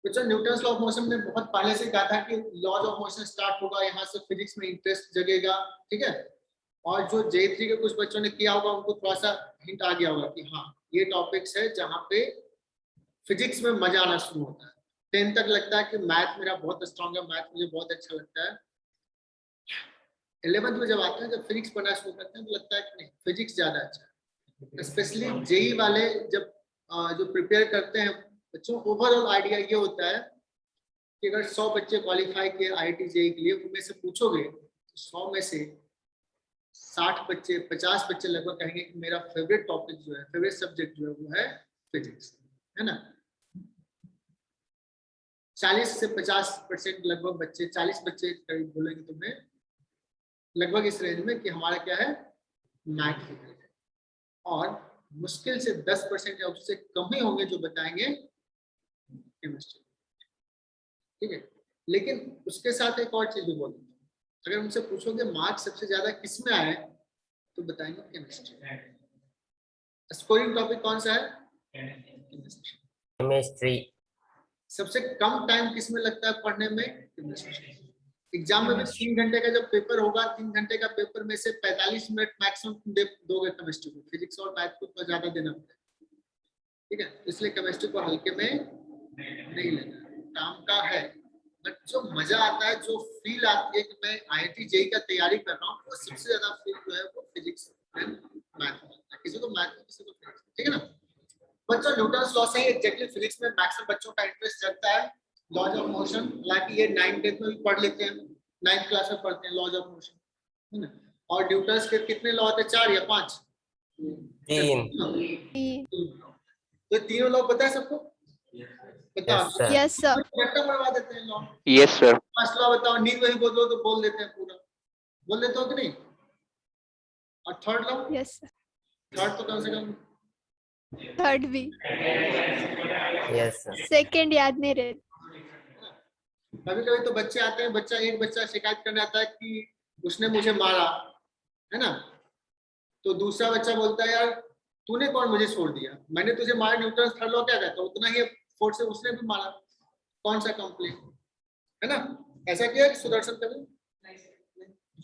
बच्चों Newton's law of motion ने बहुत पहले से कहा था कि लॉज ऑफ मोशन स्टार्ट होगा, यहाँ से फिजिक्स में इंटरेस्ट जगेगा, ठीक है। और जो J3 के कुछ बच्चों ने किया होगा उनको थोड़ा सा हिंट आ गया होगा कि हाँ ये टॉपिक्स है जहाँ पे फिजिक्स में मजा आना शुरू होता है। 10 तक लगता है कि मैथ मेरा बहुत स्ट्रॉन्ग है, मैथ मुझे बहुत अच्छा लगता है। 11th में जब आते हैं, जब फिजिक्स पढ़ना शुरू करते हैं तो लगता है कि नहीं फिजिक्स ज्यादा अच्छा है। स्पेशली जेई वाले जब जो प्रिपेयर करते हैं बच्चों, ओवरऑल आइडिया ये होता है कि अगर 100 बच्चे क्वालिफाई किए IIT जेई के लिए, उनमें से पूछोगे तो 100 में से 60 बच्चे 50 बच्चे लगभग कहेंगे कि मेरा फेवरेट टॉपिक जो है, फेवरेट सब्जेक्ट जो है वो है फिजिक्स, है ना। 40 से 50% लगभग बच्चे, 40 बच्चे करीब बोलेंगे तुम्हें लगभग इस रेंज में कि हमारा क्या है मैथ फेवरेट है। और मुश्किल से 10% या उससे कम ही होंगे जो बताएंगे केमिस्ट्री, ठीक है। लेकिन उसके साथ एक और चीज भी बोल देता हूँ, अगर उनसे पूछोगे मार्क्स सबसे ज्यादा किस में आए तो बताएंगे केमिस्ट्री। स्कोरिंग टॉपिक कौन सा है? केमिस्ट्री। सबसे कम टाइम किस में लगता है पढ़ने में? केमिस्ट्री। एग्जाम में भी 3 घंटे का जब पेपर होगा, 3 घंटे का पेपर में से 45 मिनट मैक्सिमम दोगे केमिस्ट्री को, फिजिक्स और मैथ को तो ज्यादा देना पड़ेगा, ठीक है। इसलिए केमिस्ट्री को हल्के में नहीं लेना, काम का है। बट जो मजा आता है, जो फील आती है कि मैं IIT जेई का तैयारी कर रहा हूँ, वो सबसे ज्यादा फील जो है वो फिजिक्स एंड मैथ, किसी को मैथ किसी को फिजिक्स, ठीक है ना। बच्चों न्यूटन्स लॉ से एग्जैक्टली फिजिक्स में मैक्सिमम बच्चों का इंटरेस्ट जगता है। लॉज ऑफ मोशन, हालांकि ये 9th 10th में भी पढ़ लेते हैं, 9th क्लास में पढ़ते हैं लॉज ऑफ मोशन, है ना। और न्यूटन्स के कितने लॉ होते हैं, 4 या 5? 3। तो तीनों लॉ पता है सबको? बताओ। Yes sir. रट्टा मरवा देते हैं law. Yes sir. First law बताओ, नींद वही बोल दो तो बोल देते हैं पूरा, बोल देते हो कि नहीं? और third law? Yes sir. Third तो कम से कम थर्ड भी। Yes sir. सेकंड याद नहीं रहे। कभी कभी तो बच्चे आते हैं, एक बच्चा शिकायत करने आता है कि उसने मुझे मारा, है ना। तो दूसरा बच्चा बोलता है यार तूने कौन मुझे छोड़ दिया, मैंने तुझे मारा, न्यूटन थर्ड लॉ क्या कहता है, उतना ही फोर्स से उसने भी मारा, कौन सा कंप्लेन, है ना। ऐसा किया कि सुदर्शन कभी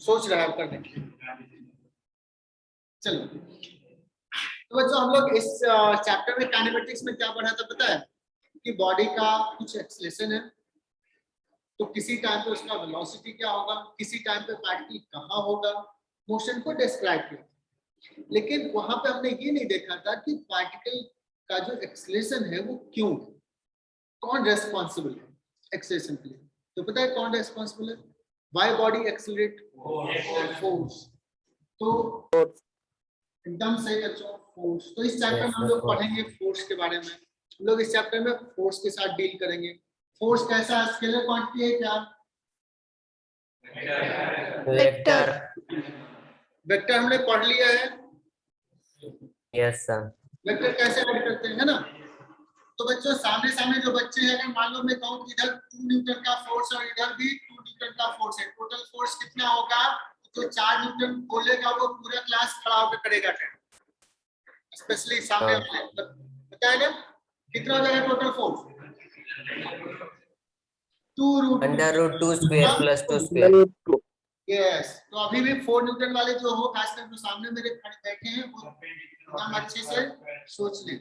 सोच रहा है करने के लिए। चलो तो बच्चों हम लोग इस चैप्टर में काइनेमेटिक्स में क्या पढ़ा था पता है? कि बॉडी का कुछ एक्सेलरेशन है, तो किसी टाइम पे उसका वेलोसिटी क्या होगा, किसी टाइम पे पार्टिकल कहाँ होगा, मोशन को डिस्क्राइब किया। लेकिन वहां पे हमने ये नहीं देखा था कि पार्टिकल का जो एक्सेलरेशन है वो क्यों, कौन रेस्पॉन्सिबल है एक्सेलरेशन के लिए। तो पता है कौन रेस्पॉन्सिबल है? Why body accelerate? फोर्स। तो एकदम सही बच्चों, फोर्स। तो इस चैप्टर में हम लोग पढ़ेंगे फोर्स के बारे में। हम लोग इस चैप्टर में फोर्स के साथ डील करेंगे। फोर्स कैसा स्केलर क्वांटिटी है क्या? वेक्टर। वेक्टर हमने पढ़ लिया है। Yes sir. वेक्टर कैसे ऐड करते हैं, है ना। तो बच्चों सामने सामने जो बच्चे हैं, अगर मान लो मैं कहूं कि इधर 2 न्यूटन का फोर्स और इधर भी 2 न्यूटन का फोर्स है, टोटल फोर्स कितना होगा? तो 4 न्यूटन बोलेगा वो पूरा क्लास खड़ा होकर करेगा क्या? स्पेशली सामने वाले पता है ना कितना हो जाएगा total force? 2√2 square plus 2 square. Yes. तो अभी भी 4 न्यूटन वाले जो हो, खासकर जो सामने मेरे खड़े बैठे हैं, वो एकदम अच्छे से सोच लें।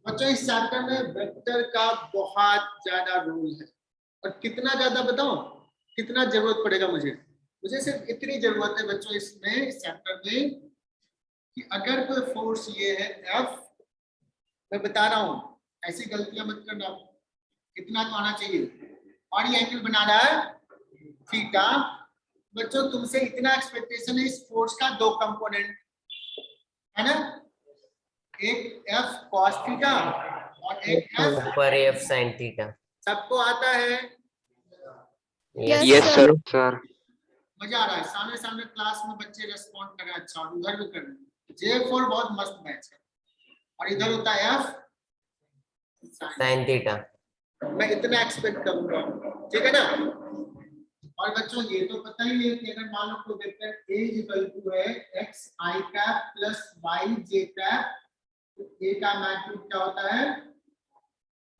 बच्चों इस चैप्टर में वेक्टर का बहुत ज्यादा रोल है, और कितना ज्यादा बताऊं, कितना जरूरत पड़ेगा मुझे सिर्फ इतनी जरूरत है बच्चों इसमें, इस चैप्टर में, कि अगर कोई फोर्स ये है F, मैं बता रहा हूं ऐसी गलतियां मत करना, इतना तो आना चाहिए, और ये एंगल बना रहा है थीटा। बच्चों तुमसे इतना एक्सपेक्टेशन है इस फोर्स का, 2 कंपोनेंट है ना, एक F cos थीटा और एक F ऊपर F sin थीटा। सबको आता है? Yes sir. सर मजा आ रहा है, सामने सामने क्लास में बच्चे रेस्पॉन्ड कर रहे हैं, अच्छा, और उधर भी कर रहे हैं। J4 बहुत मस्त मैच है, और इधर होता है F sin थीटा। मैं इतना एक्सपेक्ट करूंगा, ठीक है ना। और बच्चों ये तो पता ही है कि अगर मान लो कोई वेक्टर A इक्वल टू है xi cap plus yj cap, तो A का मैग्नीट्यूड क्या होता है?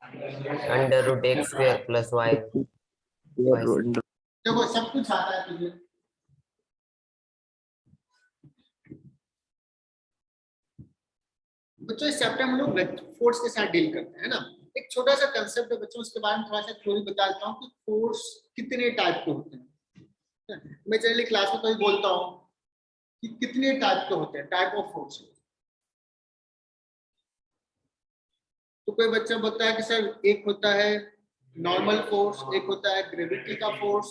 Under root x square plus y. देखो सब कुछ आता है तुझे। बच्चों इस चैप्टर में हम लोग फोर्स के साथ डील करते हैं ना। एक छोटा सा कंसेप्ट है बच्चों, उसके बारे में थोड़ा सा थ्योरी बता देता हूँ कि फोर्स कितने टाइप के होते हैं। मैं जनरली क्लास में कभी बोलता हूँ कि कितने टाइप के होते हैं, टाइप ऑफ फोर्स। तो कोई बच्चा बोलता है कि सर एक होता है नॉर्मल फोर्स, एक होता है ग्रेविटी का फोर्स,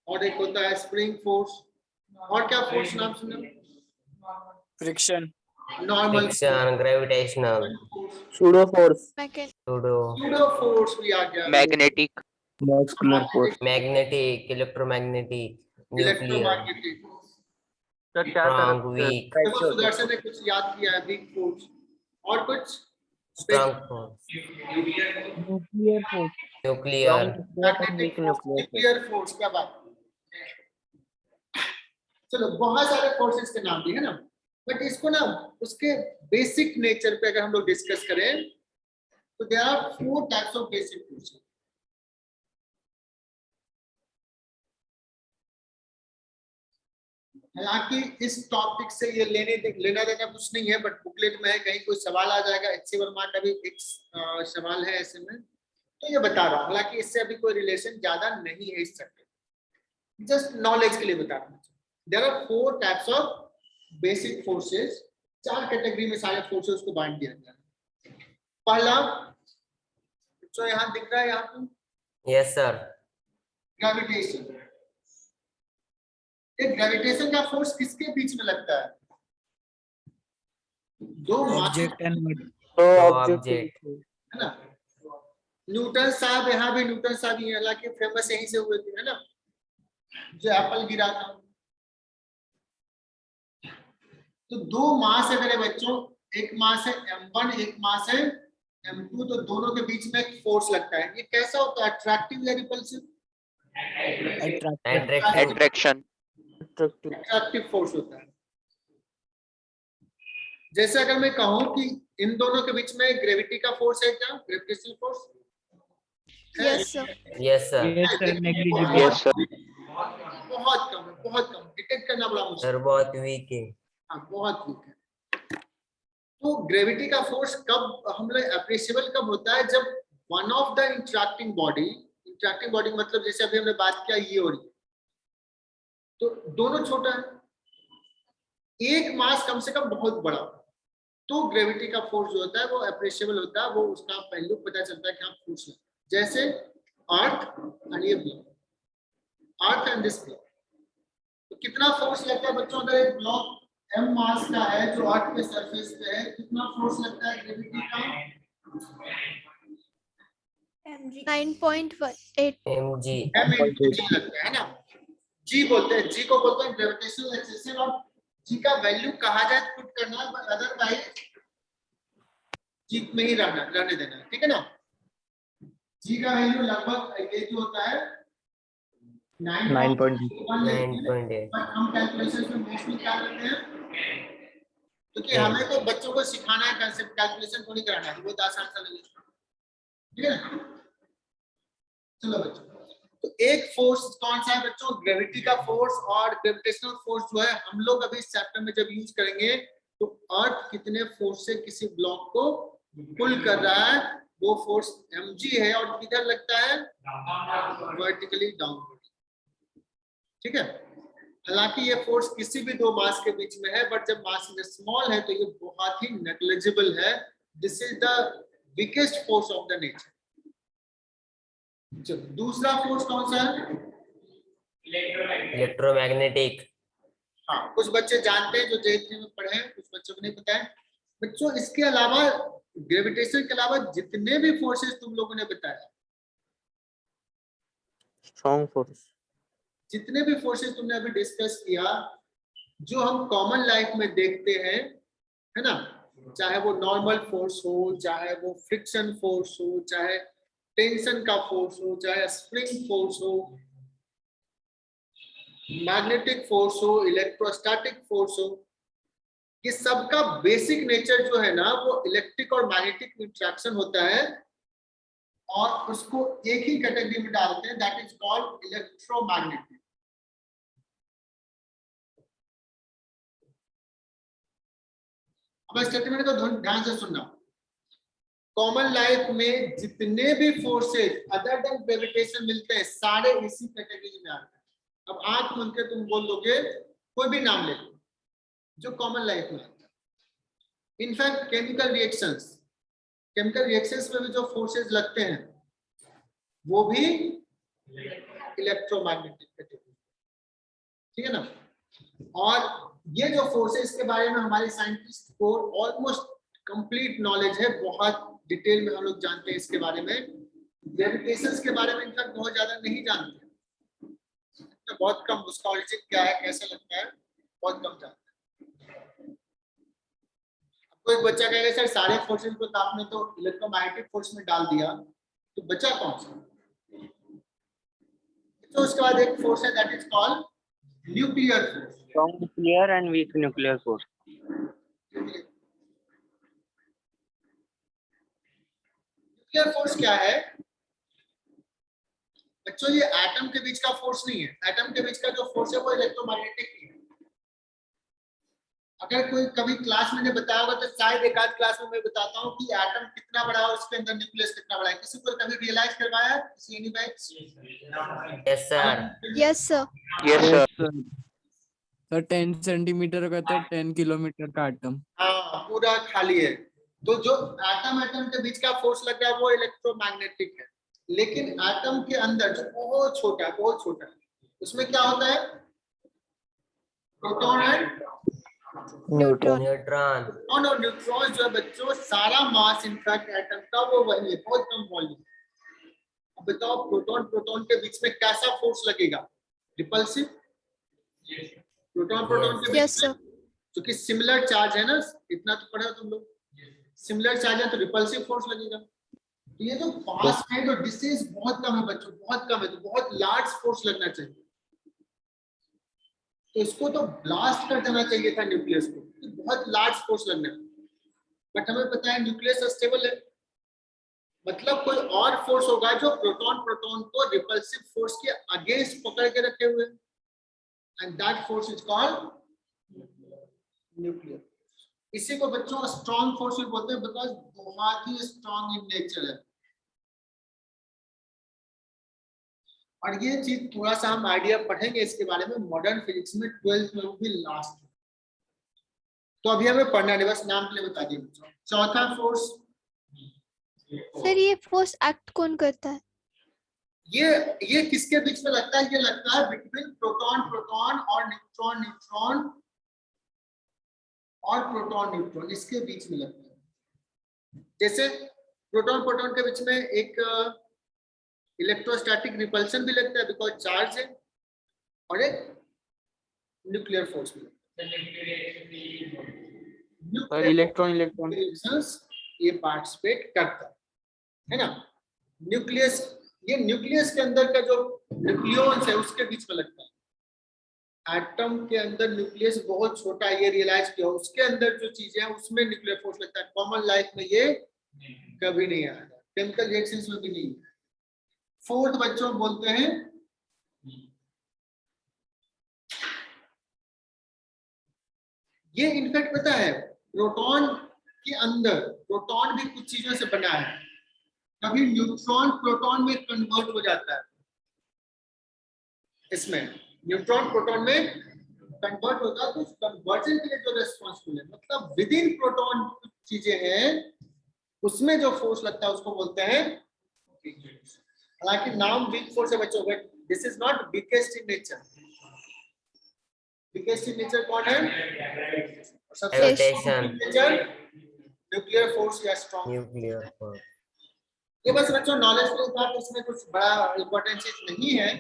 और एक होता है स्प्रिंग फोर्स, और क्या फोर्स नाम सुना? Friction, normal friction, gravitational, pseudo force, Second. Pseudo, pseudo force भी आ गया, magnetic, muscular force. Magnetic, electromagnetic, nuclear, electromagnetic. Strong, weak, देखो सुदर्शन ने कुछ याद किया है, वीक फोर्स। और कुछ strong force, nuclear force, nuclear, magnetic force, nuclear force. क्या बात। चलो बहुत सारे फोर्सेस के नाम दिए है ना, बट इसको ना उसके बेसिक नेचर पे अगर हम लोग डिस्कस करें तो there are 4 types of basic forces. हालांकि इस टॉपिक से ये लेना देना कुछ नहीं है, बट बुकलेट में है, कहीं कोई सवाल आ जाएगा। HC वर्मा का भी एक सवाल है ऐसे में, तो ये बता रहा हूँ। हालांकि इससे अभी कोई रिलेशन ज्यादा नहीं है इस चैप्टर, जस्ट नॉलेज के लिए बता रहा हूँ। There are 4 types of basic forces. 4 category में सारे फोर्सेस को बांट दिया गया है। पहला जो यहाँ दिख रहा है, यहाँ पे यस सर, ग्रेविटेशन। एक ग्रेविटेशन का फोर्स किसके बीच में लगता है? दो ऑब्जेक्ट एंड ऑब्जेक्ट, है ना। न्यूटन साहब, यहाँ भी न्यूटन साहब ही, हालांकि फेमस यहीं से हुए थे, है ना, जो एप्पल गिरा था। तो 2 मास है मेरे बच्चों, एक मास है m1, एक मास है m2। तो दोनों के बीच में एक फोर्स लगता है। ये कैसा होता है? अट्रैक्टिव या रिपल्सिव? अट्रैक्शन, अट्रैक्टिव फोर्स होता है। जैसे अगर मैं कहूं कि इन दोनों के बीच में ग्रेविटी का फोर्स है, क्या gravitational force? Yes, sir. Yes sir, negligible, बहुत कम है, बहुत कम। डिटेक्ट करना बड़ा मुश्किल सर बहुत वीक है। हाँ, बहुत वीक है। तो ग्रेविटी का फोर्स कब हम लोग अप्रिशिएबल कब होता है? जब one of the interacting body मतलब जैसे अभी हमने बात किया ये और ये, तो दोनों छोटा है, एक मास कम से कम बहुत बड़ा, तो ग्रेविटी का फोर्स जो होता है वो अप्रिशिएबल होता है। वो उसका पहलू पता चलता है कि हाँ फोर्स है। जैसे अर्थ एंड ये block, earth and this block, तो कितना फोर्स लगता है बच्चों? अगर एक ब्लॉक m मास का है जो अर्थ के सरफेस पे है, कितना फोर्स लगता है ग्रेविटी का? 9.18. mg, m into g लगता है ना। g बोलते हैं, g को बोलते हैं ग्रेविटेशनल एक्सेलरेशन। और g का वैल्यू कहा जाए पुट करना है, बट अदरवाइज g में ही रहने देना है, ठीक है ना। g का वैल्यू लगभग ये जो होता है 9.8, 9.8, बट हम कैलकुलेशन में मोस्टली क्या करते हैं, क्योंकि हमें तो बच्चों को सिखाना है कंसेप्ट, कैलकुलेशन थोड़ी कराना है, बहुत आसान सा नहीं है, ठीक है ना। चलो बच्चों, तो एक फोर्स कौन सा है बच्चों? ग्रेविटी का फोर्स। और ग्रेविटेशनल फोर्स जो है हम लोग अभी इस चैप्टर में जब यूज करेंगे, तो अर्थ कितने फोर्स से किसी ब्लॉक को पुल कर रहा है, वो फोर्स mg है। और किधर लगता है? वर्टिकली डाउनवर्ड, ठीक है। हालांकि ये फोर्स किसी भी 2 मास के बीच में है, बट जब मास स्मॉल है तो ये बहुत ही नेग्लिजिबल है। This is the weakest force of the nature. चलो दूसरा फोर्स कौन सा है? इलेक्ट्रोमैग्नेटिक। हाँ, कुछ बच्चे जानते हैं जो J3 में पढ़े हैं, कुछ बच्चों को नहीं पता है। बच्चों इसके अलावा, ग्रेविटेशन के अलावा जितने भी फोर्सेस तुम लोगों ने बताया, स्ट्रॉन्ग फोर्स, जितने भी फोर्सेस तुमने अभी डिस्कस किया, जो हम कॉमन लाइफ में देखते हैं, है ना, चाहे वो नॉर्मल फोर्स हो, चाहे वो फ्रिक्शन फोर्स हो, चाहे टेंशन का फोर्स हो, चाहे स्प्रिंग फोर्स हो, मैग्नेटिक फोर्स हो, इलेक्ट्रोस्टैटिक फोर्स हो, ये सबका बेसिक नेचर जो है ना, वो इलेक्ट्रिक और मैग्नेटिक इंटरेक्शन होता है। और उसको एक ही कैटेगरी में डालते हैं, दैट इज कॉल्ड इलेक्ट्रोमैग्नेटिक। अब स्टेटमेंट को ध्यान से सुनना। कॉमन लाइफ में जितने भी फोर्सेस अदर देन ग्रेविटेशन मिलते हैं सारे इसी कैटेगरी में आते हैं। अब आंख मूंद के तुम बोल दोगे कोई भी नाम ले लो जो कॉमन लाइफ में आता है। इनफैक्ट केमिकल रिएक्शंस में भी जो फोर्सेस लगते हैं वो भी इलेक्ट्रोमैग्नेटिक कैटेगरी, ठीक है ना। और ये जो फोर्सेस के बारे में हमारे साइंटिस्ट को ऑलमोस्ट कंप्लीट नॉलेज है, बहुत डिटेल में हम लोग जानते हैं इसके बारे में। ग्रेविटेशन के बारे में इनफैक्ट बहुत ज्यादा नहीं जानते, तो बहुत कम उसका ऑरिजिन क्या है, कैसे लगता है, बहुत कम जानते हैं। अब कोई बच्चा कहेगा सर सारे फोर्सेस को तो आपने तो इलेक्ट्रोमैग्नेटिक फोर्स में डाल दिया, तो बचा कौन सा? तो उसके बाद एक फोर्स है that is called nuclear force. Strong nuclear and weak nuclear force. Nuclear force क्या है बच्चों? ये एटम के बीच का फोर्स नहीं है। एटम के बीच का जो फोर्स है वो इलेक्ट्रोमैग्नेटिक ही है। अगर कोई कभी क्लास में ने बताया होगा तो शायद एक आध क्लास में मैं बताता हूँ कि एटम कितना बड़ा है और उसके अंदर न्यूक्लियस कितना बड़ा है। किसी को कभी रियलाइज करवाया है किसी ने? Yes sir. Yes, sir. Yes, sir. तो 10 सेंटीमीटर का तो 10 किलोमीटर का एटम। हाँ पूरा खाली है। तो जो एटम के बीच का फोर्स लग रहा है वो इलेक्ट्रोमैग्नेटिक है। लेकिन एटम के अंदर जो बहुत छोटा है उसमें क्या होता है? Proton and Neutron. Neutron. Neutron जो है बच्चों, सारा मास इनफैक्ट एटम का वो वही है, बहुत कम वॉल्यूम। अब बताओ प्रोटॉन के बीच में कैसा फोर्स लगेगा? रिपल्सिव। प्रोटॉन के बीच Yes, sir. क्योंकि सिमिलर चार्ज है ना, इतना तो पढ़ा तुम लोग, सिमिलर चार्ज है तो रिपल्सिव फोर्स लगेगा। तो ये जो पास है तो डिस्टेंस बहुत कम है बच्चों, बहुत कम है, तो बहुत लार्ज फोर्स लगना चाहिए। तो इसको तो ब्लास्ट कर देना चाहिए था न्यूक्लियस को, तो बहुत लार्ज फोर्स लगना है। बट हमें पता है न्यूक्लियस स्टेबल है, मतलब कोई और फोर्स होगा जो प्रोटॉन को रिपल्सिव फोर्स के अगेंस्ट पकड़ के रखे हुए, and that force is called nuclear. इसी को बच्चों स्ट्रॉन्ग फोर्स भी बोलते हैं, बिकॉज बहुत ही स्ट्रॉन्ग इन नेचर है। और ये चीज थोड़ा सा हम आइडिया पढ़ेंगे इसके बारे में मॉडर्न फिजिक्स में 12th में, वो भी लास्ट। तो अभी हमें पढ़ना है, बस नाम के लिए बता दिए बच्चों। चौथा फोर्स, सर ये फोर्स एक्ट कौन करता है? ये किसके बीच में लगता है? ये लगता है बिटवीन प्रोटॉन और न्यूट्रॉन और प्रोटॉन, इसके बीच में लगता है। जैसे प्रोटॉन के बीच में एक इलेक्ट्रोस्टैटिक रिपल्शन भी लगता है बिकॉज चार्ज है, और एक न्यूक्लियर फोर्स भी लगता है। इलेक्ट्रॉन ये पार्टिसिपेट करता है ना। न्यूक्लियस के अंदर का जो न्यूक्लियॉन्स है उसके बीच में लगता है। एटम के अंदर न्यूक्लियस बहुत छोटा है, ये रियलाइज किया। उसके अंदर जो चीजें हैं उसमें न्यूक्लियर फोर्स लगता है। कॉमन लाइफ में ये कभी नहीं आया, केमिकल रिएक्शंस में भी नहीं। फोर्थ बच्चों बोलते हैं ये इनफैक्ट पता है प्रोटॉन के अंदर, प्रोटॉन भी कुछ चीजों से बना है। कभी न्यूट्रॉन प्रोटॉन में कन्वर्ट हो जाता है, इसमें न्यूट्रॉन प्रोटॉन में कन्वर्ट होता है। तो कन्वर्जन के लिए जो रेस्पॉन्सिबल है, मतलब विद इन प्रोटॉन कुछ चीजें हैं उसमें जो फोर्स लगता है उसको बोलते हैं। हालांकि नाम वीक फोर्स है बच्चों, but this is not weakest in nature. Weakest in nature कौन है? सबसे Gravitation. नेचर न्यूक्लियर फोर्स या स्ट्रॉन्ग। Nuclear force. ये बस बच्चों नॉलेज के लिए था, तो इसमें कुछ बड़ा इंपॉर्टेंट चीज नहीं है।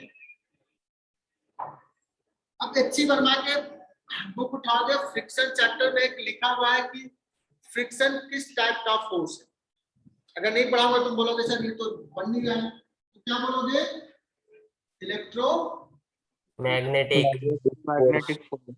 अब एच वर्मा के बुक उठाओगे, फ्रिक्शन चैप्टर में एक लिखा हुआ है कि फ्रिक्शन किस टाइप का फोर्स है। अगर नहीं पढ़ाऊंगा तुम बोलोगे सर ये तो बन नहीं रहा है, तो क्या बोलोगे? Electro magnetic. force.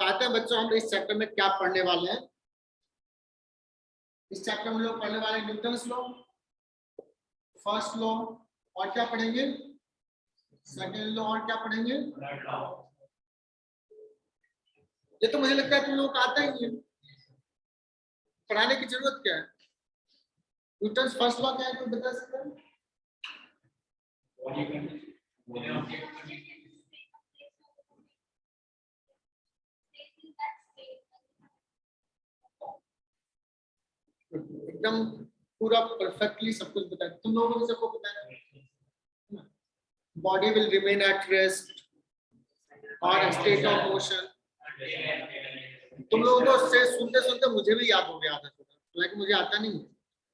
तो आते हैं बच्चों हम इस चैप्टर में क्या पढ़ने वाले हैं। इस चैप्टर में हम लोग पढ़ने वाले हैं न्यूटन्स लॉ, फर्स्ट लॉ, और क्या पढ़ेंगे, सेकेंड लॉ, और क्या पढ़ेंगे। ये तो मुझे लगता है तुम लोगों को आता ही है, पढ़ाने की जरूरत क्या है। न्यूटन्स फर्स्ट लॉ क्या है, कोई बता सकता है। एकदम पूरा परफेक्टली सब कुछ बताया, तुम लोगों को सबको पता है। Body will remain at rest और स्टेट ऑफ मोशन। तुम लोगों को से सुनते सुनते मुझे भी याद हो गया आधा छोटा, लेकिन मुझे आता नहीं है,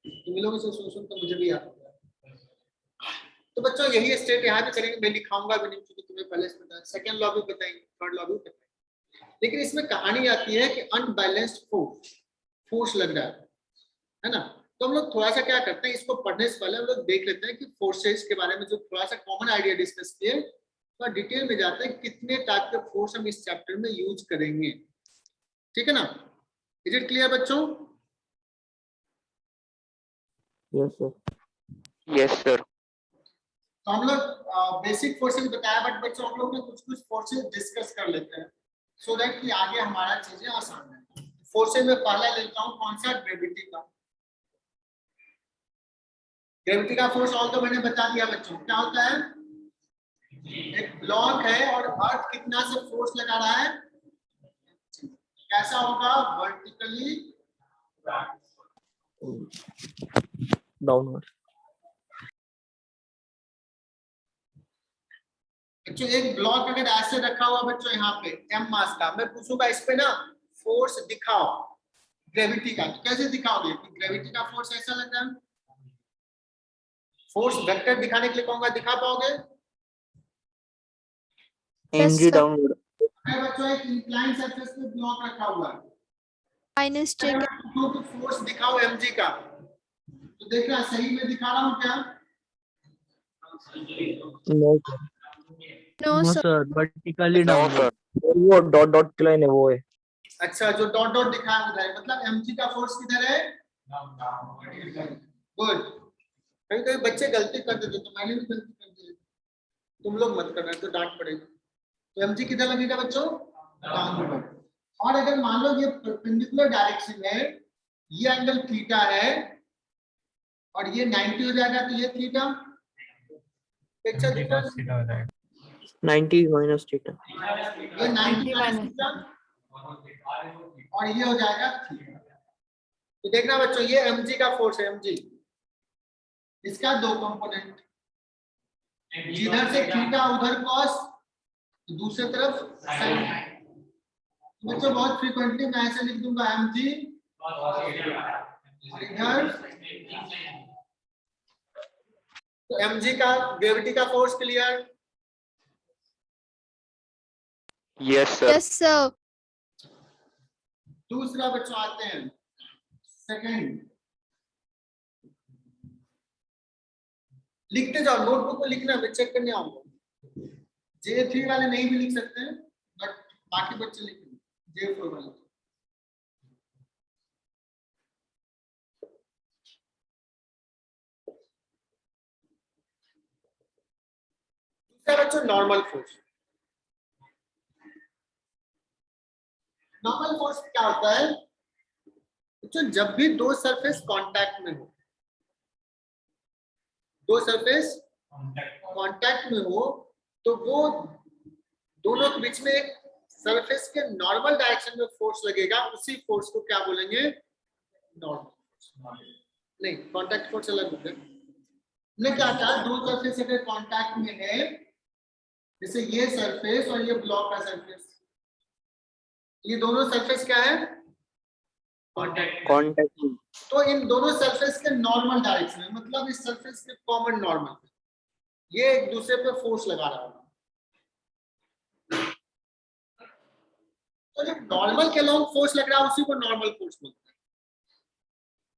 तुम लोगों से सुन सुनते मुझे भी याद हो गया। तो बच्चों यही स्टेट यहाँ भी करेंगे, मैं लिखाऊंगा भी नहीं क्योंकि तुम्हें पहले से पता है। सेकेंड लॉ भी बताएंगे, थर्ड लॉ भी बताएंगे, लेकिन इसमें कहानी आती है कि अनबैलेंस्ड फोर्स लग रहा है ना। तो हम लोग थोड़ा सा क्या करते हैं, इसको पढ़ने से पहले हम लोग देख लेते हैं कि फोर्सेस के बारे में जो थोड़ा सा कॉमन आइडिया डिस्कस किए, तो डिटेल में जाते हैं कितने टाइप के फोर्स हम इस चैप्टर में यूज करेंगे, ठीक है ना। इज इट क्लियर बच्चों। Yes, sir. Yes, sir. तो हम लोग बेसिक फोर्सेस बताया, बट बच्चों हम लोग कुछ कुछ फोर्सेस डिस्कस कर लेते हैं सो दैट कि आगे हमारा चीजें आसान है। फोर्सेस में पहला लेता हूँ कौन सा, ग्रेविटी का। ग्रेविटी का फोर्स ऑल तो मैंने बता दिया बच्चों, क्या होता है, एक ब्लॉक है और अर्थ कितना से फोर्स लगा रहा है, कैसा होगा, वर्टिकली Downward. बच्चों एक ब्लॉक अगर ऐसे रखा हुआ बच्चों यहाँ पे m मास का, मैं पूछूंगा इस पे ना फोर्स दिखाओ ग्रेविटी का, तो कैसे दिखाओगे कि ग्रेविटी का फोर्स ऐसा लग रहा है। फोर्स वेक्टर दिखाने के लिए कहूंगा, दिखा पाओगे। Yes, Mg sir. downward. अगर बच्चों एक इंक्लाइन सरफेस पे ब्लॉक रखा हुआ है, Minus j अगर मैं पूछूं कि फोर्स दिखाओ mg का, तो देखना सही में दिखा रहा हूँ क्या। No, sir. no No sir. sir, vertically No, downward. sir. वो डॉट की लाइन है वो है। अच्छा, जो डॉट डॉट दिखाया उधर है, मतलब mg का फोर्स किधर है, गुड। कभी कभी बच्चे गलती कर देते, तो मैंने भी गलती कर दी, तुम लोग मत करना तो डांट पड़ेगी। तो mg किधर लगेगा बच्चों, डाउनवर्ड। और अगर मान लो ये परपेंडिकुलर डायरेक्शन है, ये एंगल थीटा है और ये 90 हो जाएगा, तो ये थीटा, पिक्चर दिख रहा है, 90 minus theta. ये 90 माइनस थीटा और ये हो जाएगा थीटा। तो देखना बच्चों ये mg का फोर्स है, mg, इसका दो कंपोनेंट, जिधर से थीटा उधर कॉस, दूसरी तरफ साइन। बच्चों बहुत फ्रीक्वेंटली मैं ऐसे लिख दूंगा mg इधर, तो mg का ग्रेविटी का force clear. Yes, sir. Yes sir. दूसरा बच्चों आते हैं सेकंड, लिखते जाओ, नोटबुक में लिखना, मैं चेक करने आऊंगा। J3 वाले नहीं भी लिख सकते हैं, बट बाकी बच्चे लिखेंगे J4 वाले। दूसरा बच्चों नॉर्मल फोर्स। नॉर्मल फोर्स क्या होता है बच्चों, जब भी दो सरफेस कांटेक्ट में हो, दो सरफेस कांटेक्ट में हो, तो वो दोनों के बीच में एक सरफेस के नॉर्मल डायरेक्शन में फोर्स लगेगा, उसी फोर्स को क्या बोलेंगे, नॉर्मल फोर्स। नहीं, कांटेक्ट फोर्स अलग होता है। हमने क्या कहा, दो सरफेस अगर कांटेक्ट में है, जैसे ये सरफेस और ये ब्लॉक का सरफेस, ये दोनों सरफेस क्या है, Contact. तो इन दोनों सरफेस के नॉर्मल डायरेक्शन में, मतलब इस सरफेस के कॉमन नॉर्मल, ये एक दूसरे पे फोर्स लगा रहा होगा। तो जब नॉर्मल के लॉन्ग फोर्स लग रहा है उसी को नॉर्मल फोर्स बोलते हैं।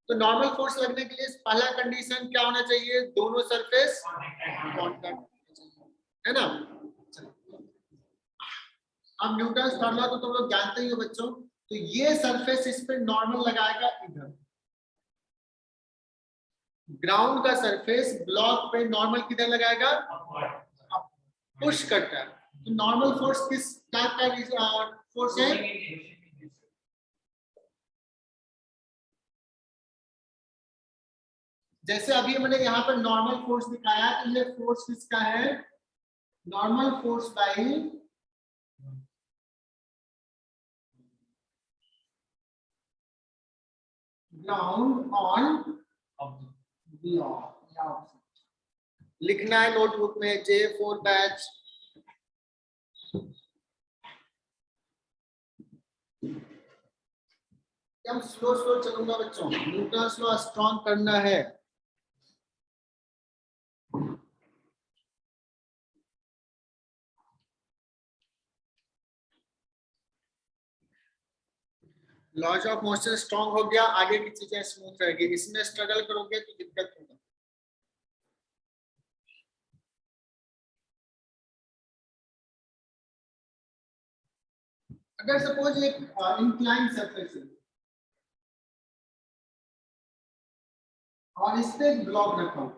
तो नॉर्मल फोर्स लगने के लिए पहला कंडीशन क्या होना चाहिए, दोनों सरफेस कांटेक्ट, है ना। अब न्यूटन्स थर्ड लॉ तो तुम लोग जानते ही हो बच्चों। तो ये सरफेस इस पे नॉर्मल लगाएगा इधर, ग्राउंड का सरफेस ब्लॉक पे नॉर्मल किधर लगाएगा, पुश करता है। तो नॉर्मल फोर्स किस टाइप का फोर्स है, जैसे अभी मैंने यहाँ पर नॉर्मल फोर्स दिखाया, तो ये फोर्स किसका है, normal force by ground on block. लिखना है नोटबुक में J4 बैच। हम स्लो स्लो चलूंगा बच्चों, न्यूटन्स लॉ स्ट्रॉन्ग करना है। लॉज ऑफ मोशन स्ट्रॉन्ग हो गया, आगे की चीजें स्मूथ रहेगी। इसमें स्ट्रगल करोगे तो दिक्कत होगा। अगर सपोज एक इंक्लाइन सरफेस है और इस पे एक ब्लॉक रखा हूं,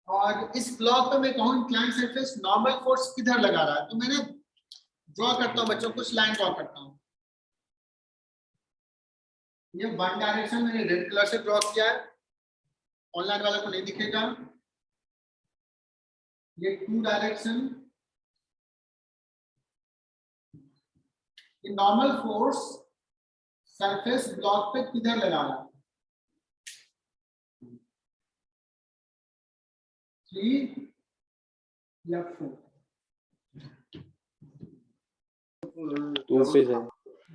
और इस ब्लॉक पे मैं कहूं इंक्लाइन सरफेस, नॉर्मल फोर्स किधर लगा रहा है, तो मैंने ड्रॉ करता हूं बच्चों, कुछ लाइन ड्रॉ करता हूं। ये वन डायरेक्शन मैंने रेड कलर से ड्रॉ किया है, ऑनलाइन वाले को नहीं दिखेगा। ये टू डायरेक्शन, ये नॉर्मल फोर्स सरफेस ब्लॉक पे किधर लगा रहा है, 3 या 4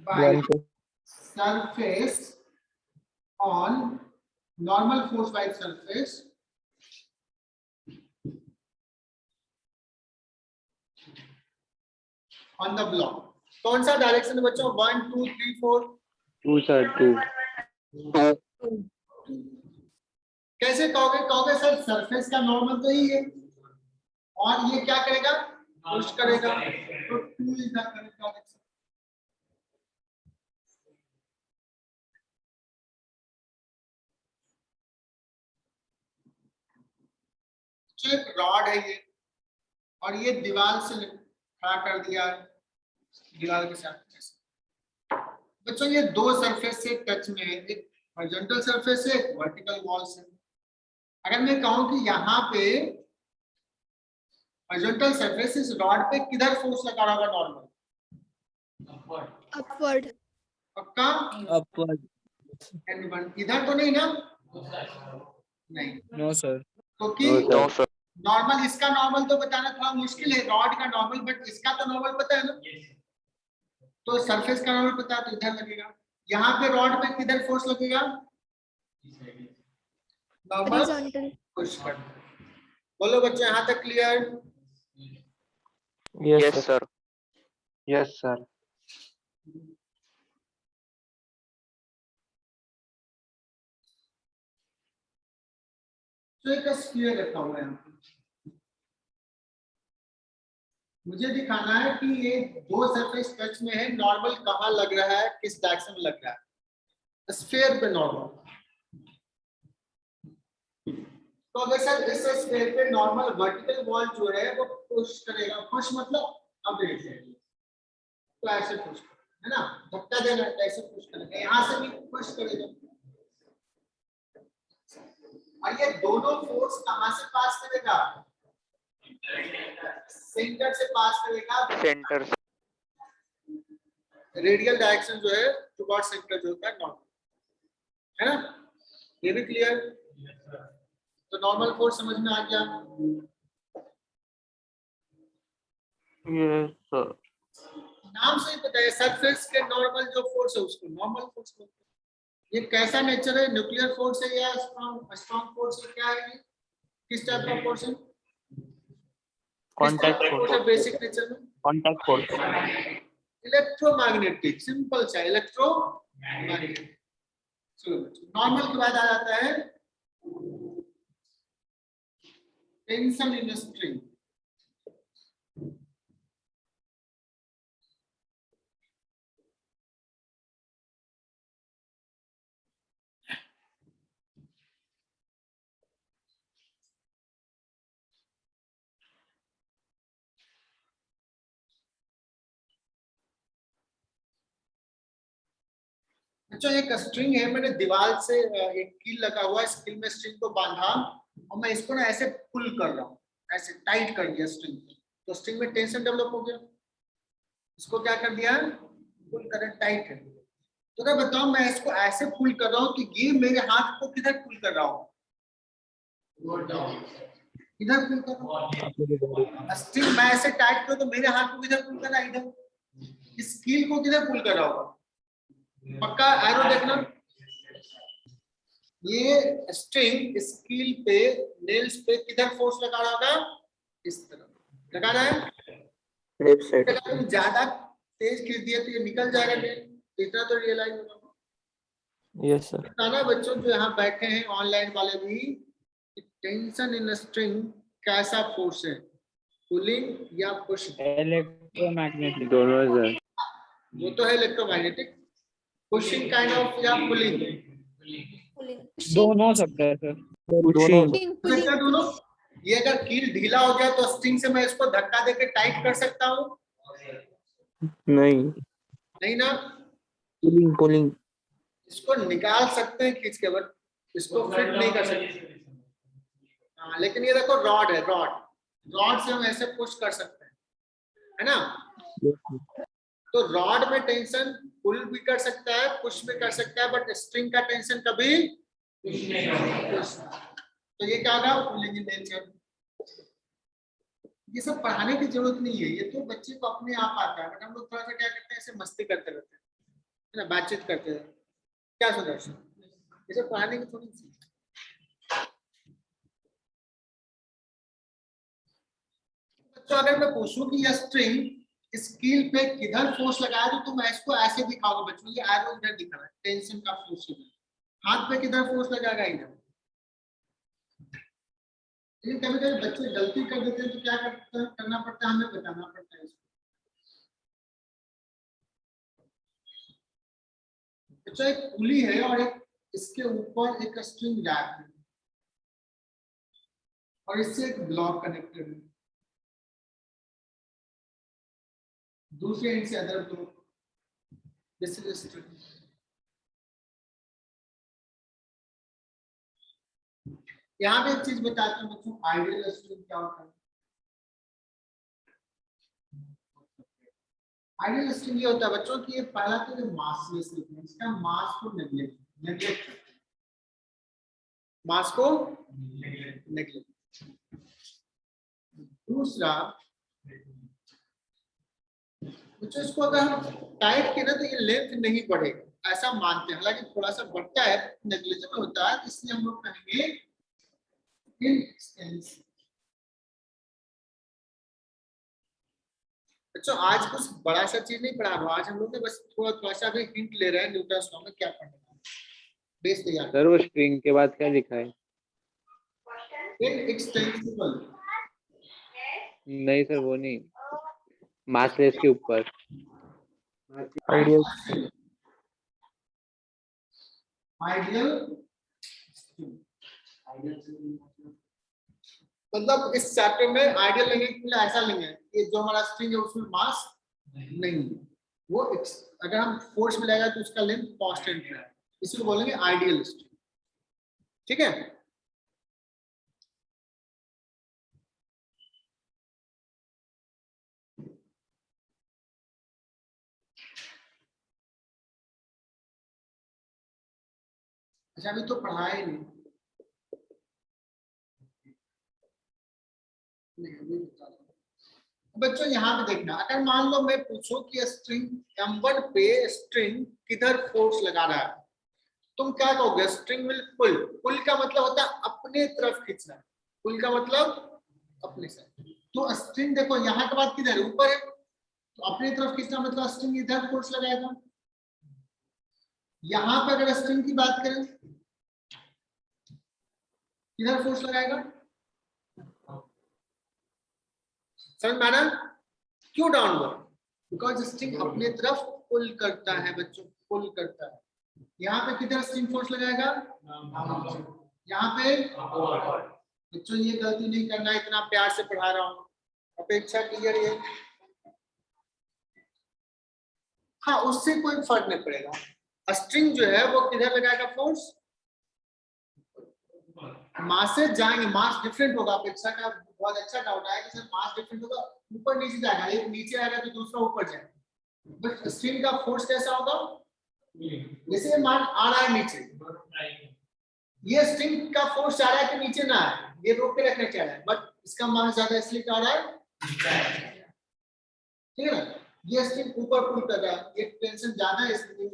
by surface on normal force by surface on the block। कौन सा डायरेक्शन है बच्चों, 1 2 3 4? 2 sir 2 कैसे कहोगे, कहोगे सर सरफेस का नॉर्मल तो ही है और ये क्या करेगा, पुश करेगा, तो 2 इज द करेक्ट डायरेक्शन। एक रॉड है ये, और ये दीवार से खड़ा कर दिया है, दीवार के साथ। बच्चों ये दो सरफेस से टच में है, एक हॉरिजॉन्टल सरफेस है, एक वर्टिकल वॉल से। अगर मैं कहूं कि यहाँ पे हॉरिजॉन्टल सरफेस इस रॉड पे किधर फोर्स लगा रहा होगा, नॉर्मल upward, पक्का, upward, N1 इधर तो नहीं ना, नहीं, no sir, क्योंकि no sir नॉर्मल, इसका नॉर्मल तो बताना थोड़ा मुश्किल है, रॉड का नॉर्मल, बट इसका तो नॉर्मल पता है ना, तो सरफेस का नॉर्मल पता है, तो इधर लगेगा। यहाँ पे रॉड पे किधर फोर्स लगेगा, नॉर्मल horizontal, पुश कर। बोलो बच्चे, यहाँ तक clear? yes sir yes sir तो एक स्फीयर रखा हुआ है यहाँ पे, मुझे दिखाना है कि ये दो सरफेस टच में है, नॉर्मल कहाँ लग रहा है, किस डायरेक्शन में लग रहा है, स्फीयर पे नॉर्मल। तो अगर सर इस स्फीयर पे नॉर्मल वर्टिकल वॉल जो है वो पुश करेगा, पुश मतलब अब देखिए, तो ऐसे पुश है ना, धक्का देना है, ऐसे पुश करेगा, यहाँ से भी पुश करेगा, और ये दोनों फोर्स कहाँ से पास करेगा, सेंटर से पास करेगा, center रेडियल डायरेक्शन जो है टुवर्ड सेंटर जो होता है नॉर्मल, है ना, ये भी क्लियर? तो नॉर्मल फोर्स समझ में आ गया? yes sir नाम से ही पता है, सरफेस के नॉर्मल जो फोर्स है उसको नॉर्मल फोर्स बोलते हैं। ये कैसा नेचर है, न्यूक्लियर फोर्स है या स्ट्रॉन्ग फोर्स है, क्या है ये, किस टाइप का फोर्स है, contact फोर्स है बेसिक नेचर में, contact force इलेक्ट्रोमैग्नेटिक, सिंपल सा इलेक्ट्रोमैग्नेटिक। नॉर्मल के बाद आ जाता है टेंशन इन स्ट्रिंग। बच्चों एक स्ट्रिंग है, मैंने दीवार से एक कील लगा हुआ है, इस कील में स्ट्रिंग को बांधा और मैं इसको ना ऐसे पुल कर रहा हूँ, ऐसे टाइट कर दिया स्ट्रिंग, तो स्ट्रिंग में टेंशन डेवलप हो गया। इसको क्या कर दिया, पुल कर, टाइट है। तो क्या बताओ, मैं इसको ऐसे पुल कर रहा हूँ कि ये मेरे हाथ को किधर पुल कर रहा हूँ, इधर पुल कर रहा हूँ। स्ट्रिंग मैं ऐसे टाइट करूँ तो मेरे हाथ को किधर पुल कर रहा है, इधर। इस कील को किधर पुल कर रहा होगा, पक्का एरो देखना। ये स्ट्रिंग स्कील पे, नेल्स पे किधर फोर्स लगा रहा होगा, इस तरफ लगा रहा है। Left side. अगर तुम ज्यादा तेज खींच दिए तो ये निकल जाएगा नेल, इतना तो रियलाइज होगा। Yes sir. बताना बच्चों जो यहाँ बैठे हैं ऑनलाइन वाले भी, टेंशन इन स्ट्रिंग कैसा फोर्स है, पुलिंग या पुशिंग। इलेक्ट्रोमैग्नेटिक। दोनों सर। वो तो है इलेक्ट्रोमैग्नेटिक, पुशिंग काइंड ऑफ या पुलिंग, पुलिंग दोनों सकते हैं सर। पुशिंग। पुलिंग दोनों। ये अगर कील ढीला हो गया तो स्ट्रिंग से मैं इसको धक्का देकर टाइट कर सकता हूँ, नहीं, नहीं ना। Pulling pulling. इसको निकाल सकते हैं खींच के, बट इसको फिट नहीं कर सकते। हाँ, लेकिन ये देखो रॉड है, रॉड से हम ऐसे पुश कर सकते हैं, है ना। तो रॉड में टेंशन पुल भी कर सकता है, पुश भी कर सकता है, बट स्ट्रिंग का टेंशन कभी पुश। तो ये क्या होगा, पुलिंग इन नेचर। ये सब पढ़ाने की जरूरत नहीं है, ये तो बच्चे को अपने आप आता है, बट हम लोग थोड़ा सा क्या करते हैं, ऐसे मस्ती करते रहते हैं, है ना, बातचीत करते हैं। क्या सुदर्शन, ये सब पढ़ाने की थोड़ी सी। तो अगर मैं पूछूं कि यह स्ट्रिंग स्कील पे किधर फोर्स लगाया, तो तुम इसको ऐसे दिखाओगे बच्चों, ये एरो इधर दिखा रहा है, टेंशन का फोर्स इधर, हाथ पे किधर फोर्स लगाएगा, इधर। लेकिन कभी कभी बच्चे गलती कर देते हैं, तो क्या करना पड़ता है, हमें बताना पड़ता है इसको। बच्चा एक पुली है और एक इसके ऊपर एक स्ट्रिंग लैग है और इससे एक ब्लॉक कनेक्टेड है, दूसरे एंड से other block. This is string. यहाँ पे एक चीज बताता हूँ बच्चों, आइडियल स्ट्रिंग क्या होता है। आइडियल स्ट्रिंग ये होता है बच्चों कि ये पहला तो जो मासलेस है, इसका मास को नेग्लेक्ट करते हैं, मास को नेग्लेक्ट। दूसरा बच्चों, इसको अगर हम टाइट किए ना तो ये लेंथ नहीं बढ़ेगा, ऐसा मानते हैं, हालांकि थोड़ा सा बढ़ता है, नेग्लिजिबल होता है, इसलिए हम लोग कहेंगे इनएक्सटेंसिव। बच्चों आज कुछ बड़ा सा चीज नहीं पढ़ा रहा हूं, आज हम लोग ने बस थोड़ा सा भी हिंट ले रहे हैं न्यूटन्स लॉ में क्या पढ़ना है, बेस तैयार। सर वो स्ट्रिंग के बाद क्या लिखा है? इनएक्सटेंसिबल। नहीं सर वो नहीं, मासलेस के ऊपर। आइडियल मतलब इस चैप्टर में आइडियल लेंगे के लिए ऐसा लेंगे, ये जो हमारा स्ट्रिंग है उसमें मास नहीं है, वो अगर हम फोर्स मिलाएगा तो उसका लेंथ कांस्टेंट है, इसको बोलेंगे आइडियल स्ट्रिंग। ठीक है। अच्छा अभी तो पढ़ाए नहीं, बच्चों यहाँ पे देखना, अगर मान लो मैं पूछूं कि स्ट्रिंग M1 पे स्ट्रिंग किधर फोर्स लगा रहा है, तुम क्या कहोगे, स्ट्रिंग विल पुल। पुल का मतलब होता है अपने तरफ खींचना, पुल का मतलब अपने साइड। तो स्ट्रिंग देखो यहाँ के बाद किधर ऊपर है, तो अपनी तरफ खींचना मतलब स्ट्रिंग इधर फोर्स लगाएगा। यहाँ पे अगर स्ट्रिंग की बात करें किधर फोर्स लगाएगा, समझ में आ रहा है? क्यों डाउनवर्ड, बिकॉज स्ट्रिंग अपने तरफ पुल करता है बच्चों, पुल करता है। यहाँ पे किधर स्ट्रिंग फोर्स लगाएगा, यहाँ पे। बच्चों ये गलती नहीं करना, इतना प्यार से पढ़ा रहा हूँ, अपेक्षा क्लियर है। हाँ उससे कोई फर्क नहीं पड़ेगा, स्ट्रिंग जो है वो किधर लगाएगा फोर्स, मास से जाएंगे, मास डिफरेंट होगा। अपेक्षा का बहुत अच्छा डाउट आया कि सर मास डिफरेंट होगा, ऊपर नीचे जाएगा, एक नीचे आएगा तो दूसरा ऊपर जाएगा, बट स्ट्रिंग का फोर्स कैसा होगा, जैसे मान आ रहा है नीचे, ये स्ट्रिंग का फोर्स चाह रहा है कि नीचे ना आए, ये रोक के रखना चाह रहा है, बट इसका मास ज्यादा इसलिए क्या हो रहा है, ठीक है ना, ये स्ट्रिंग ऊपर पुल कर रहा है, ये टेंशन ज्यादा है इसलिए,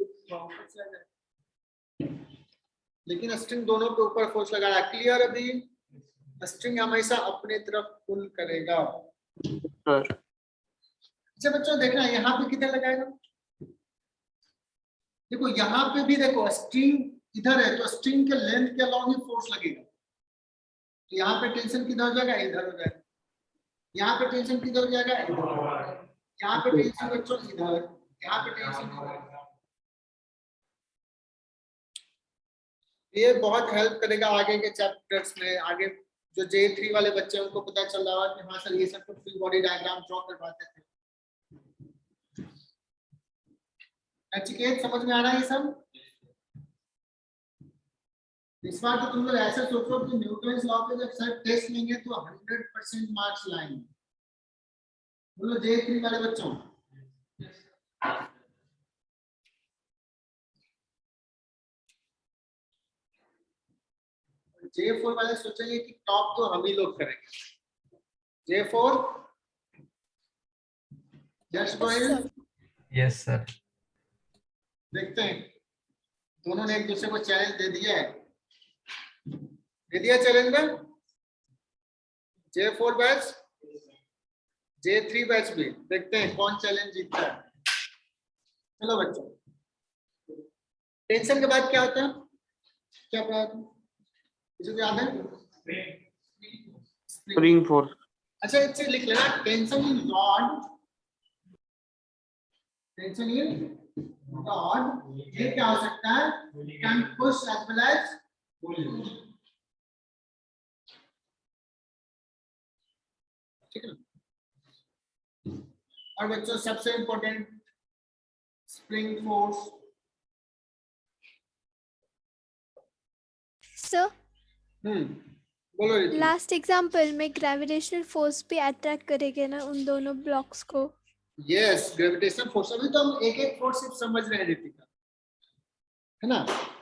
लेकिन स्ट्रिंग दोनों पे ऊपर फोर्स लगा रहा है। क्लियर? अभी स्ट्रिंग हमेशा अपने तरफ पुल करेगा। अच्छा बच्चों देखना यहाँ पे किधर लगाएगा, देखो यहाँ पे भी देखो स्ट्रिंग इधर है तो स्ट्रिंग के लेंथ के अलॉन्ग ही फोर्स लगेगा, तो यहाँ पे टेंशन किधर हो जाएगा, इधर हो जाएगा, यहाँ पे टेंशन किधर हो जाएगा, इधर, यहाँ पे टेंशन बच्चों इधर, यहाँ पे टेंशन इधर। ये बहुत हेल्प करेगा आगे के चैप्टर्स में, आगे जो J3 वाले बच्चे हैं उनको पता चल रहा है कि हाँ सर ये सब तो फ्री बॉडी डायग्राम ड्रॉ करवाते थे। नचिकेत समझ में आ रहा है ये सब? इस बार तो तुम लोग ऐसे सोचो कि न्यूटन लॉ पे जब सर टेस्ट लेंगे तो 100% मार्क्स लाएंगे, बोलो J3 वाले बच्चों। J4 वाले सोचेंगे कि टॉप तो हम ही लोग करेंगे। J4 yes Goyal, yes sir. देखते हैं दोनों ने एक दूसरे को चैलेंज दे दिया है, दे दिया चैलेंज में। J4 बैच, J3 बैच भी, देखते हैं कौन चैलेंज जीतता है। चलो बच्चों, टेंशन के बाद क्या होता है, क्या पढ़ा था, किसी याद है? Spring force. अच्छा एक चीज लिख लेना, tension in rod, tension in rod ये क्या हो सकता है, can push as well as pull, ठीक है। और बच्चों सबसे इंपॉर्टेंट स्प्रिंग फोर्स, सर बोलो रितु। लास्ट एग्जांपल में ग्रेविटेशनल फोर्स भी अट्रैक्ट करेंगे ना उन दोनों ब्लॉक्स को। यस ग्रेविटेशनल फोर्स, अभी तो हम एक एक फोर्स सिर्फ समझ रहे हैं रितिका, है ना,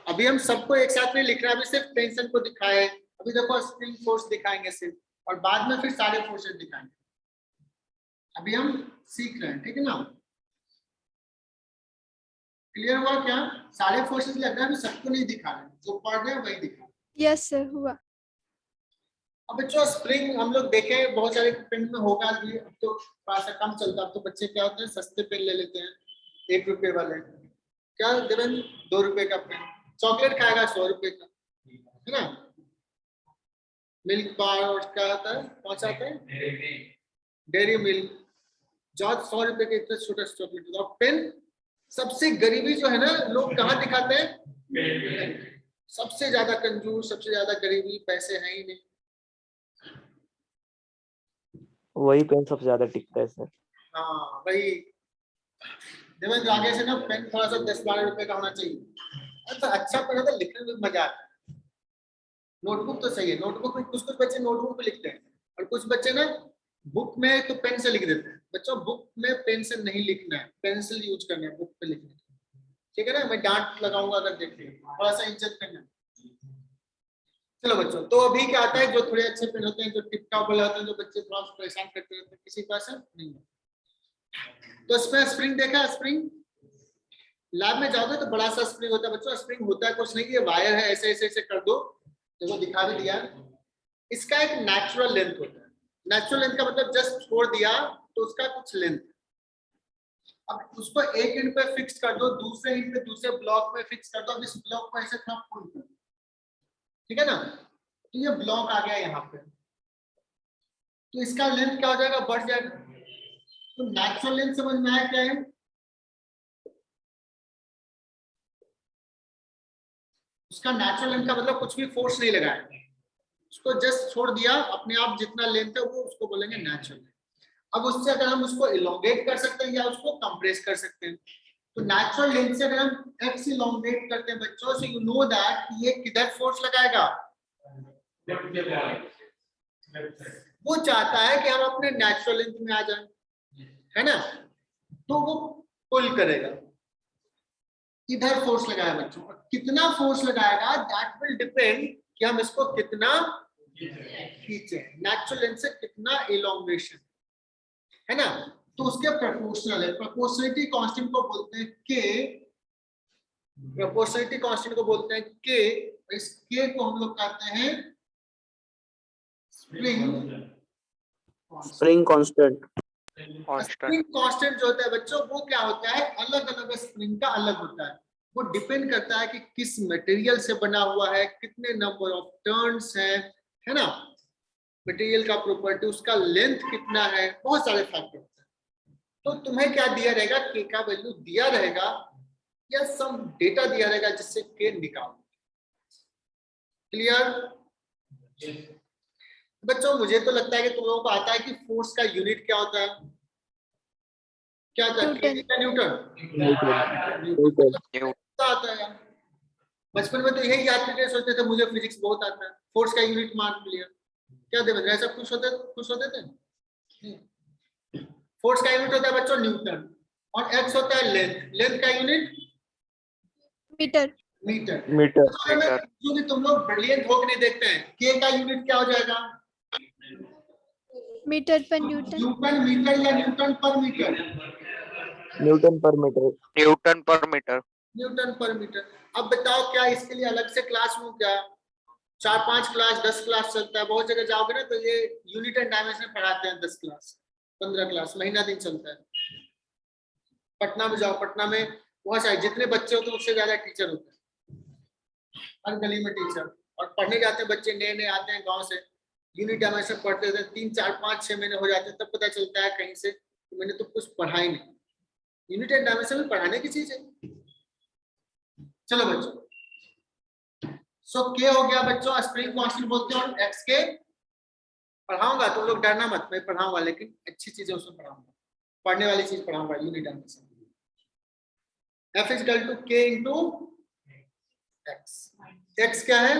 अभी हम सबको एक साथ में लिख रहे हैं, अभी सिर्फ टेंशन को दिखाए, अभी देखो स्प्रिंग फोर्स दिखाएंगे सिर्फ, और बाद में फिर सारे फोर्सेस दिखाएंगे, अभी हम सीख रहे हैं, ठीक है ना। क्लियर हुआ क्या, सारे फोर्सेस लग रहा है, अभी सबको नहीं दिखा रहे, जो पढ़ रहे हैं वही दिखा रहे हैं। यस सर हुआ। अब बच्चों स्प्रिंग हम लोग देखें बहुत सारे पेन में होगा भी, अब तो थोड़ा सा कम चलता है, अब तो बच्चे क्या होते हैं सस्ते पेन ले लेते हैं, 1 रुपए वाले, क्या देवेन 2 रुपए का पेन, चॉकलेट खाएगा 100 रुपए का, है ना, मिल्क बार और क्या आता है, कौन सा आता है, डेयरी मिल्क, जॉर्ज 100 रुपए के इतने छोटे चॉकलेट, और पेन सबसे गरीबी जो है ना लोग कहाँ दिखाते हैं, सबसे ज्यादा कंजूस, सबसे ज्यादा गरीबी, पैसे हैं ही नहीं, वही पेन सबसे ज्यादा टिकता है सर। हाँ भाई देवेंद्र आगे से ना पेन थोड़ा सा 10-12 रुपए का होना चाहिए, अच्छा पेन होता है, लिखने में मजा आता है। नोटबुक तो सही है, नोटबुक में कुछ कुछ बच्चे नोटबुक पे लिखते हैं और कुछ बच्चे ना बुक में तो पेन से लिख देते हैं। बच्चों बुक में पेन से नहीं लिखना है, पेंसिल यूज करना है बुक पे लिखने, ठीक है ना, मैं डांट लगाऊंगा अगर देखिए, थोड़ा सा इज्जत करना। चलो बच्चों, तो अभी क्या आता है, जो थोड़े अच्छे पेन होते हैं, जो टिप टॉप वाले होते हैं, जो बच्चे थोड़ा सा परेशान करते रहते हैं, किसी के पास नहीं है। तो इसमें स्प्रिंग देखा, स्प्रिंग लैब में जाओगे तो बड़ा सा स्प्रिंग होता है बच्चों, स्प्रिंग होता है कुछ नहीं, ये वायर है, ऐसे ऐसे ऐसे कर दो, देखो दिखा भी दिया, इसका एक नेचुरल लेंथ होता है, नेचुरल लेंथ का मतलब जस्ट छोड़ दिया तो उसका कुछ लेंथ, अब उसको एक एंड पे फिक्स कर दो, दूसरे एंड पे दूसरे ब्लॉक में फिक्स कर दो, अब इस ब्लॉक को ऐसे थोड़ा पुल कर, ठीक है ना, तो ये ब्लॉक आ गया यहाँ पे, तो इसका लेंथ क्या हो जाएगा, बढ़ जाएगा। तो नेचुरल लेंथ समझ में आया क्या है, उसका नेचुरल लेंथ का मतलब कुछ भी फोर्स नहीं लगाया, उसको जस्ट छोड़ दिया, अपने आप जितना लेंथ है वो उसको बोलेंगे नेचुरल लेंथ। अब उससे अगर हम उसको इलोंगेट कर सकते हैं या उसको कंप्रेस कर सकते हैं, तो नेचुरल लेंथ से अगर हम x इलोंगेट करते हैं बच्चों, सो यू नो दैट ये किधर फोर्स लगाएगा, वो चाहता है कि हम अपने नेचुरल लेंथ में आ जाएं, है ना, तो वो पुल करेगा, इधर फोर्स लगाया बच्चों, और कितना फोर्स लगाएगा दैट विल डिपेंड कि हम इसको कितना खींचे, नेचुरल लेंथ से कितना इलोंगेशन, है ना, तो उसके प्रोपोर्शनल है। प्रोपोर्शनलिटी कांस्टेंट को बोलते हैं के, प्रोपोर्शनलिटी कांस्टेंट को बोलते हैं के, इस के को हम लोग कहते हैं स्प्रिंग कांस्टेंट। स्प्रिंग कांस्टेंट जो होता है बच्चों, वो क्या होता है, अलग अलग स्प्रिंग का अलग होता है, वो डिपेंड करता है कि किस मटेरियल से बना हुआ है, कितने नंबर ऑफ टर्न्स है ना, मटेरियल का प्रॉपर्टी, उसका लेंथ कितना है, बहुत सारे फैक्टर होते हैं। तो तुम्हें क्या दिया रहेगा, के का वैल्यू दिया रहेगा या सम डेटा दिया रहेगा जिससे के निकालो। क्लियर बच्चों? मुझे तो लगता है कि तुम लोगों को आता है कि फोर्स का यूनिट क्या होता है, क्या होता है, न्यूटन आता है। बचपन में तो यही याद करके सोचते थे मुझे फिजिक्स बहुत आता है, फोर्स का यूनिट मान लिया, क्या देवेंद्र ऐसा खुश होते थे? फोर्स का यूनिट होता है बच्चों न्यूटन, और एक्स होता है लेंथ, लेंथ का यूनिट मीटर। जो भी तुम लोग ब्रिलियंट होकर नहीं देखते हैं, के का यूनिट क्या हो जाएगा, मीटर पर न्यूटन। न्यूटन मीटर या न्यूटन पर मीटर? न्यूटन पर मीटर। अब बताओ क्या इसके लिए अलग से क्लास लूं क्या? 4-5 क्लास 10 क्लास चलता है, बहुत जगह जाओगे ना तो ये यूनिट एंड डायमेंशन पढ़ाते हैं, 10 क्लास 15 क्लास महीना दिन चलता है। पटना में जाओ, पटना में बहुत सारे जितने बच्चे होते हैं उससे ज्यादा टीचर होते हैं, हर गली में टीचर, और पढ़ने जाते हैं बच्चे, नए नए आते हैं गांव से, यूनिट डायमेंशन पढ़ते थे, 3, 4, 5, 6 महीने हो जाते हैं, तब पता चलता है कहीं से कि मैंने तो कुछ पढ़ा ही नहीं। यूनिट एंड डायमेंशन में पढ़ाने की चीज है। चलो बच्चों, सो के हो गया बच्चों, स्प्रिंग कांस्टेंट बोलते हैं, और एक्स के पढ़ाऊंगा, तुम लोग डरना मत, मैं पढ़ाऊंगा, लेकिन अच्छी चीजें उसमें पढ़ाऊंगा, पढ़ने वाली चीज पढ़ाऊंगा, unit dimension. F is equal to K into X. X क्या है?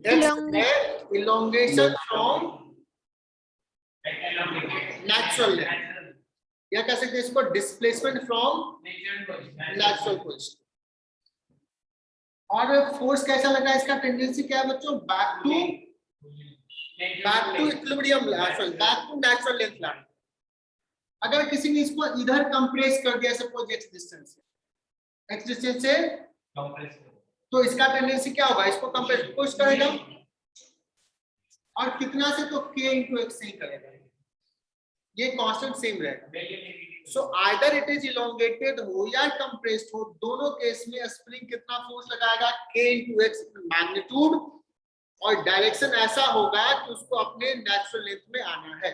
X है elongation from natural length, या कह सकते हैं इसको displacement from natural position। और फोर्स कैसा लगा, इसका टेंडेंसी क्या है बच्चों, back to equilibrium, back to natural length line. अगर किसी ने इसको इधर कंप्रेस कर दिया, सपोज x डिस्टेंस से तो इसका टेंडेंसी क्या होगा, इसको कंप्रेस पुश करेगा, और कितना से, तो k into x से ही करेगा, ये कांस्टेंट सेम रहेगा। So either it is elongated हो या कंप्रेस्ड हो, दोनों केस में स्प्रिंग कितना फोर्स लगाएगा, k into x मैग्नीट्यूड, और डायरेक्शन ऐसा होगा कि उसको अपने नेचुरल लेंथ में आना है।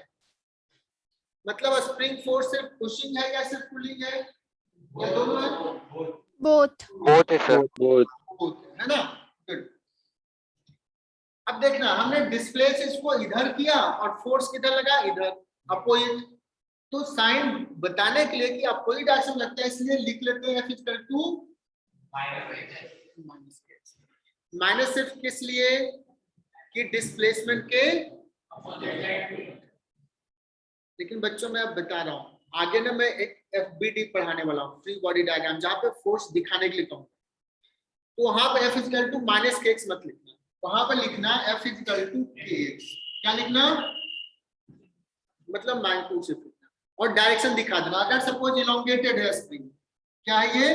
मतलब स्प्रिंग फोर्स सिर्फ पुशिंग है या सिर्फ पुलिंग है, या दोनों है? बोथ है सर, है ना, गुड। अब देखना, हमने डिस्प्लेस इसको इधर किया और फोर्स किधर लगा, इधर, अपोजिट। तो साइन बताने के लिए कि अपोजिट डायरेक्शन लगता है, इसलिए लिख लेते हैं F इक्वल टू माइनस, सिर्फ किस लिए कि डिस्प्लेसमेंट के, लेकिन बच्चों मैं अब बता रहा हूँ, आगे ना मैं एक FBD पढ़ाने वाला हूँ, फ्री बॉडी डायग्राम, जहाँ पे फोर्स दिखाने के लिए कहूँ, तो वहां पे F equal to minus kx मत लिखना, वहां पर लिखना F इक्वल टू kx। क्या लिखना, मतलब मैग्नीट्यूड से लिखना, और डायरेक्शन दिखा देना। अगर सपोज इलोंगेटेड है स्प्रिंग, क्या है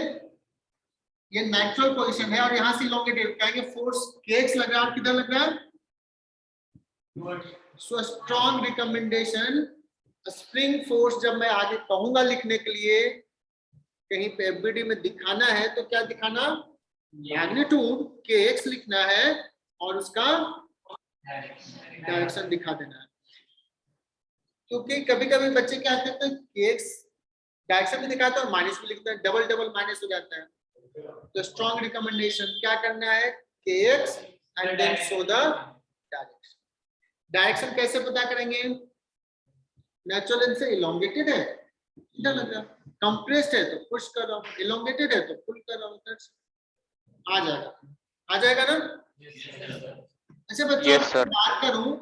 ये नेचुरल पोजीशन है, और यहाँ से इलोंगेटेड, कहेंगे फोर्स kx लग रहा है, और किधर लग रहा है, so strong recommendation, spring force जब मैं आगे कहूंगा लिखने के लिए, कहीं पे FBD में दिखाना है तो क्या दिखाना, मैग्नीट्यूड kx लिखना है, और उसका डायरेक्शन दिखा देना है। क्योंकि कभी कभी बच्चे क्या कहते हैं, kx डायरेक्शन भी दिखाता है और माइनस भी लिखता है, डबल माइनस हो जाता है। तो स्ट्रॉन्ग रिकमेंडेशन क्या करना है, kx and then show the direction. Direction कैसे पता करेंगे, नेचुरल लेंथ से इलोंगेटेड है सीधा लग रहा है। कंप्रेस्ड है तो पुश कर रहा हूँ, इलोंगेटेड है तो पुल कर रहा हूँ, आ जाएगा ना। अच्छा बच्चों, Yes, sir. बात करूं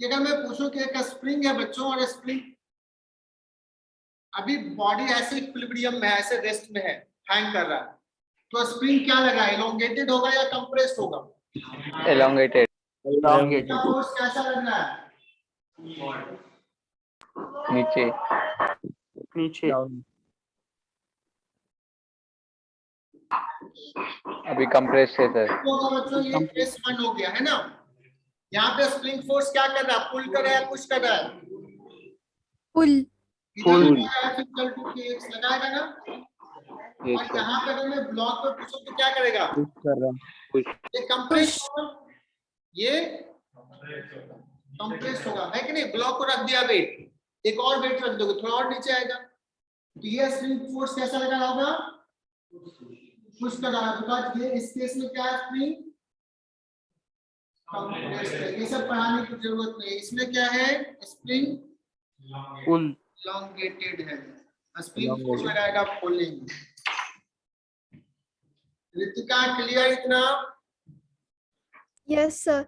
कि अगर मैं पूछूं कि एक स्प्रिंग है बच्चों, और स्प्रिंग अभी बॉडी ऐसे इक्विलिब्रियम में है, ऐसे रेस्ट में है, हैंग कर रहा है, तो स्प्रिंग क्या लगा, इलोंगेटेड होगा या कंप्रेस्ड होगा? elongated, Elongated. फोर्स कैसा लग रहा है? नीचे, नीचे. अभी compressed है सर, तो बच्चों ये केस 1 हो गया है ना। यहाँ पे स्प्रिंग फोर्स क्या कर रहा है, पुल कर रहा है, पुश कर रहा है? पुल। Pull. इक्वल टू kx लगाएगा ना। yes और sir, यहाँ पे अगर मैं ब्लॉक पे पूछूं तो क्या करेगा? Push कर रहा हूँ. Push. ये कंप्रेस होगा, ये कंप्रेस होगा, है कि नहीं? ब्लॉक को रख दिया वेट, एक और वेट रख दोगे, थोड़ा और नीचे आएगा, तो ये स्प्रिंग फोर्स कैसा लगा होगा? पुश कर रहा है, बिकॉज़ ये इस केस में क्या है, स्प्रिंग कंप्रेस्ड है। ये सब पढ़ाने की जरूरत नहीं, इसमें क्या है, स्प्रिंग Pull. elongated है, स्प्रिंग फोर्स लगाएगा पुलिंग। रितिका क्लियर इतना? Yes sir.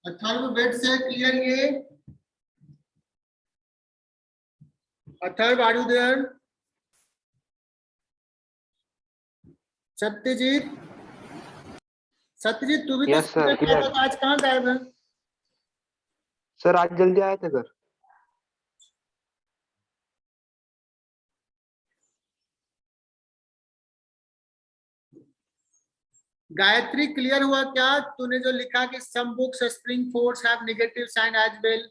अथर्व वेट से क्लियर ये? Atharva are you there? Satyajit, Satyajit तू भी Yes, sir, तो clear. आज कहाँ गायब है? सर आज जल्दी आए थे घर. गायत्री क्लियर हुआ क्या? तूने जो लिखा कि some books spring force have negative sign as well,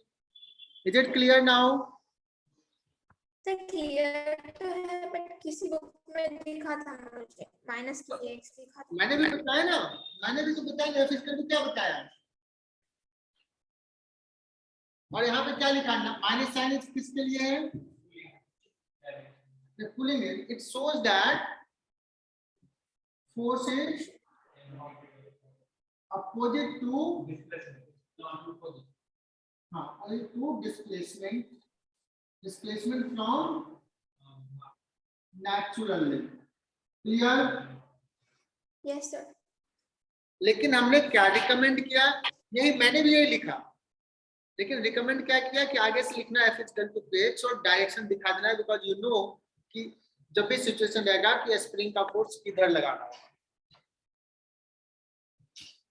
is it clear now? तो क्लियर तो है, बट किसी बुक में दिखा था मुझे माइनस की एक्स दिखा था। मैंने भी बताया ना, मैंने भी तो बताया, फिजिकल में क्या बताया, और यहाँ पे क्या लिखा है, माइनस साइन किसके लिए है? Pulling. It shows that force is opposite to opposite to displacement from natural length. Clear? Yes sir. लेकिन हमने क्या रिकमेंड किया, यही मैंने भी यही लिखा, लेकिन रिकमेंड क्या किया कि आगे से लिखना है F = kx और डायरेक्शन दिखा देना है, बिकॉज यू नो कि जब भी सिचुएशन रहेगा कि स्प्रिंग का फोर्स किधर लगाना है।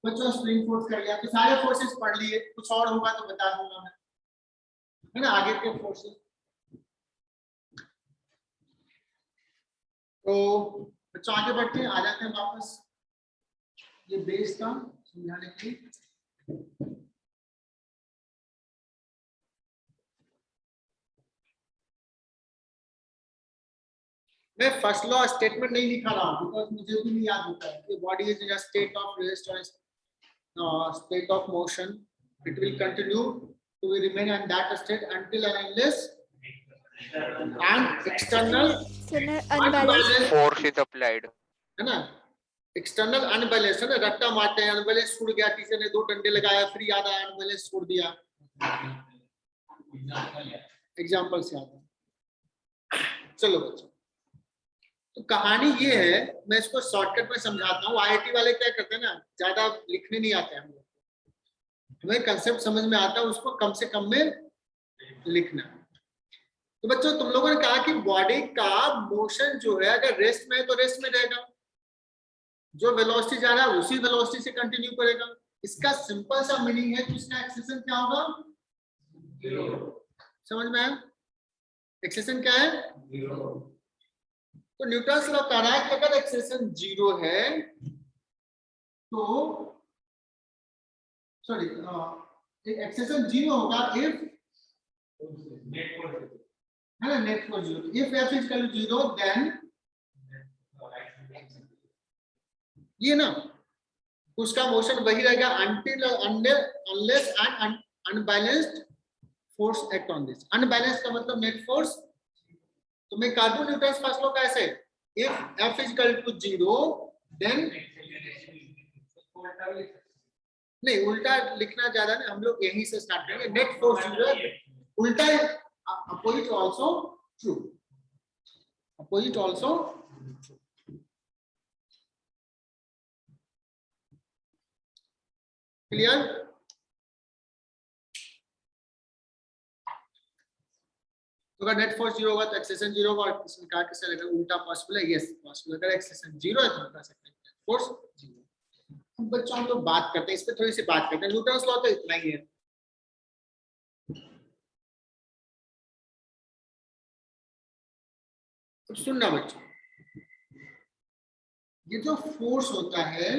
बच्चों स्प्रिंग फोर्स कर लिया तो सारे फोर्सेस पढ़ लिए, कुछ और होगा तो बता दूंगा मैं, है ना, आगे के फोर्सेस। तो बच्चों आगे बढ़ते हैं, आ जाते हैं वापस ये बेस का समझाने के लिए। मैं फर्स्ट लॉ स्टेटमेंट नहीं लिखा रहा हूँ, बिकॉज मुझे भी नहीं याद होता है कि body is in a state of rest और state of motion. It will continue to remain in that state until and unless an external unbalanced Force is applied. है ना, एक्सटर्नल अनबैलेंस है ना, रट्टा मारते हैं, अनबैलेंस छूट गया, किसी ने 2 डंडे लगाया फिर याद आया अनबैलेंस छोड़ दिया, एग्जांपल से आता है। चलो बच्चों, तो कहानी ये है, मैं इसको शॉर्टकट में समझाता हूँ। आईआईटी वाले क्या करते हैं ना, ज्यादा लिखने नहीं आते हैं, हम लोग हमें कंसेप्ट समझ में आता है, उसको कम से कम में लिखना। तो बच्चों तुम लोगों ने कहा कि बॉडी का मोशन जो है अगर रेस्ट में है तो रेस्ट में रहेगा, जो वेलोसिटी जा रहा है उसी वेलोसिटी से कंटिन्यू करेगा। इसका सिंपल सा मीनिंग है कि उसका एक्सेलेरेशन क्या होगा, 0। समझ में आया? एक्सेलेरेशन क्या है, 0। तो न्यूटन लॉ कह रहा है कि अगर एक्सेलेरेशन 0 है तो सॉरी एक्सेलेरेशन 0 होगा इफ है ना, net force 0, if F = 0 then ये ना उसका मोशन वही रहेगा until unless an unbalanced force act on this। unbalanced का मतलब नेट फोर्स। तो मैं कर दूं न्यूटन फर्स्ट लॉ कैसे, इफ F = 0 देन नहीं, उल्टा लिखना ज्यादा नहीं, हम लोग यहीं से स्टार्ट करेंगे। नेट फोर्स उल्टा opposite also true, opposite also clear. तो अगर नेट फोर्स 0 होगा तो एक्सेलेरेशन 0 होगा, और इसमें कहा किससे लगेगा, उल्टा पॉसिबल है, यस पॉसिबल। अगर एक्सेलेरेशन 0 है तो हम कह सकते हैं फोर्स 0। अब बच्चों हम लोग बात करते हैं, इस पे थोड़ी सी बात करते हैं। न्यूटन्स लॉ तो इतना ही है। तो सुनना बच्चों, ये जो फोर्स होता है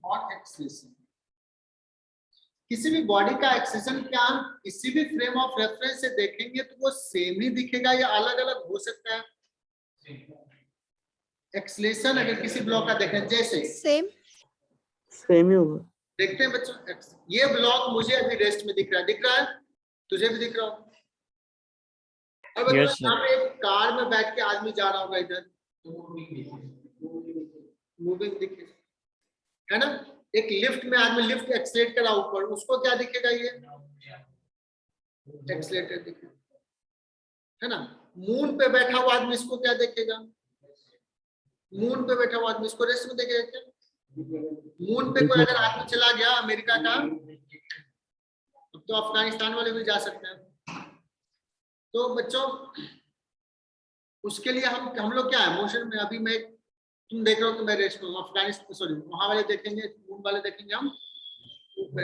और एक्सेलेरेशन, किसी भी बॉडी का एक्सेलेरेशन क्या हम किसी भी फ्रेम ऑफ रेफरेंस से देखेंगे तो वो सेम ही दिखेगा या अलग अलग हो सकता है? एक्सेलेरेशन अगर किसी ब्लॉक का देखें, जैसे सेम ही होगा। देखते हैं बच्चों, ये ब्लॉक मुझे अभी रेस्ट में दिख रहा है, तुझे भी दिख रहा हो। और बच्चों यहाँ पे एक कार में बैठ के आदमी जा रहा होगा, इधर मूविंग दिखे, है ना। एक लिफ्ट में आदमी लिफ्ट एक्सलेट करा ऊपर, उसको क्या दिखेगा, ये एक्सलेटर दिखेगा, है ना। मून पे बैठा हुआ आदमी इसको क्या देखेगा, मून पे बैठा हुआ आदमी इसको रेस्ट में देखेगा क्या? मून पे कोई अगर आदमी चला गया अमेरिका का, तो अफगानिस्तान वाले भी जा सकते हैं। तो बच्चों उसके लिए हम लोग क्या है, मोशन में। अभी मैं, तुम देख रहे हो तो मैं रेस्ट में हूँ, अफगानिस्तान सॉरी वहां वाले देखेंगे, मून वाले देखेंगे हम ऊपर।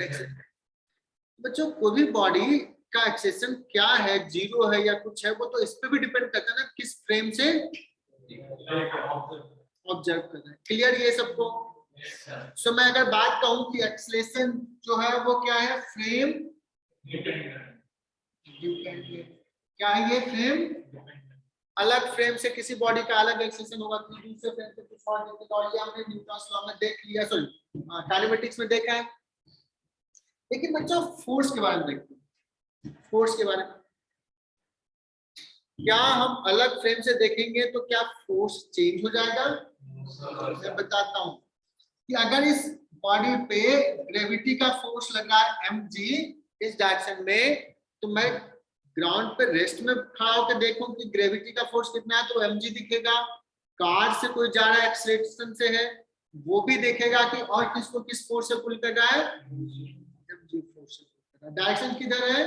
बच्चों कोई भी बॉडी का एक्सेलेरेशन क्या है, 0 है या कुछ है, वो तो इस पे भी डिपेंड करता है ना, किस फ्रेम से ऑब्जर्व कर रहे हैं। क्लियर ये सबको? सो मैं अगर बात कहूं कि एक्सेलेरेशन जो है वो क्या है, फ्रेम डिपेंडेंट। क्या है ये, फ्रेम अलग फ्रेम से किसी बॉडी का अलग एक्सेलेरेशन होगा, तो दूसरे फ्रेम से कुछ और दिखेगा। और ये हमने न्यूटन्स लॉ में देख लिया, सॉरी काइनेमेटिक्स में देखा है। लेकिन बच्चों फोर्स के बारे में देखते हैं। फोर्स के बारे में क्या हम अलग फ्रेम से देखेंगे तो क्या फोर्स चेंज हो जाएगा? मैं बताता हूं कि अगर इस बॉडी पे ग्रेविटी का फोर्स लगा mg इस डायरेक्शन में, तो मैं ग्राउंड पे रेस्ट में खड़ा होकर देखूं कि ग्रेविटी का फोर्स कितना है, तो mg दिखेगा। कार से कोई जा रहा है एक्सेलरेशन से है, वो भी देखेगा कि और किसको किस फोर्स से पुल कर रहा है, mg फोर्स से पुल कर रहा है। डायरेक्शन किधर है?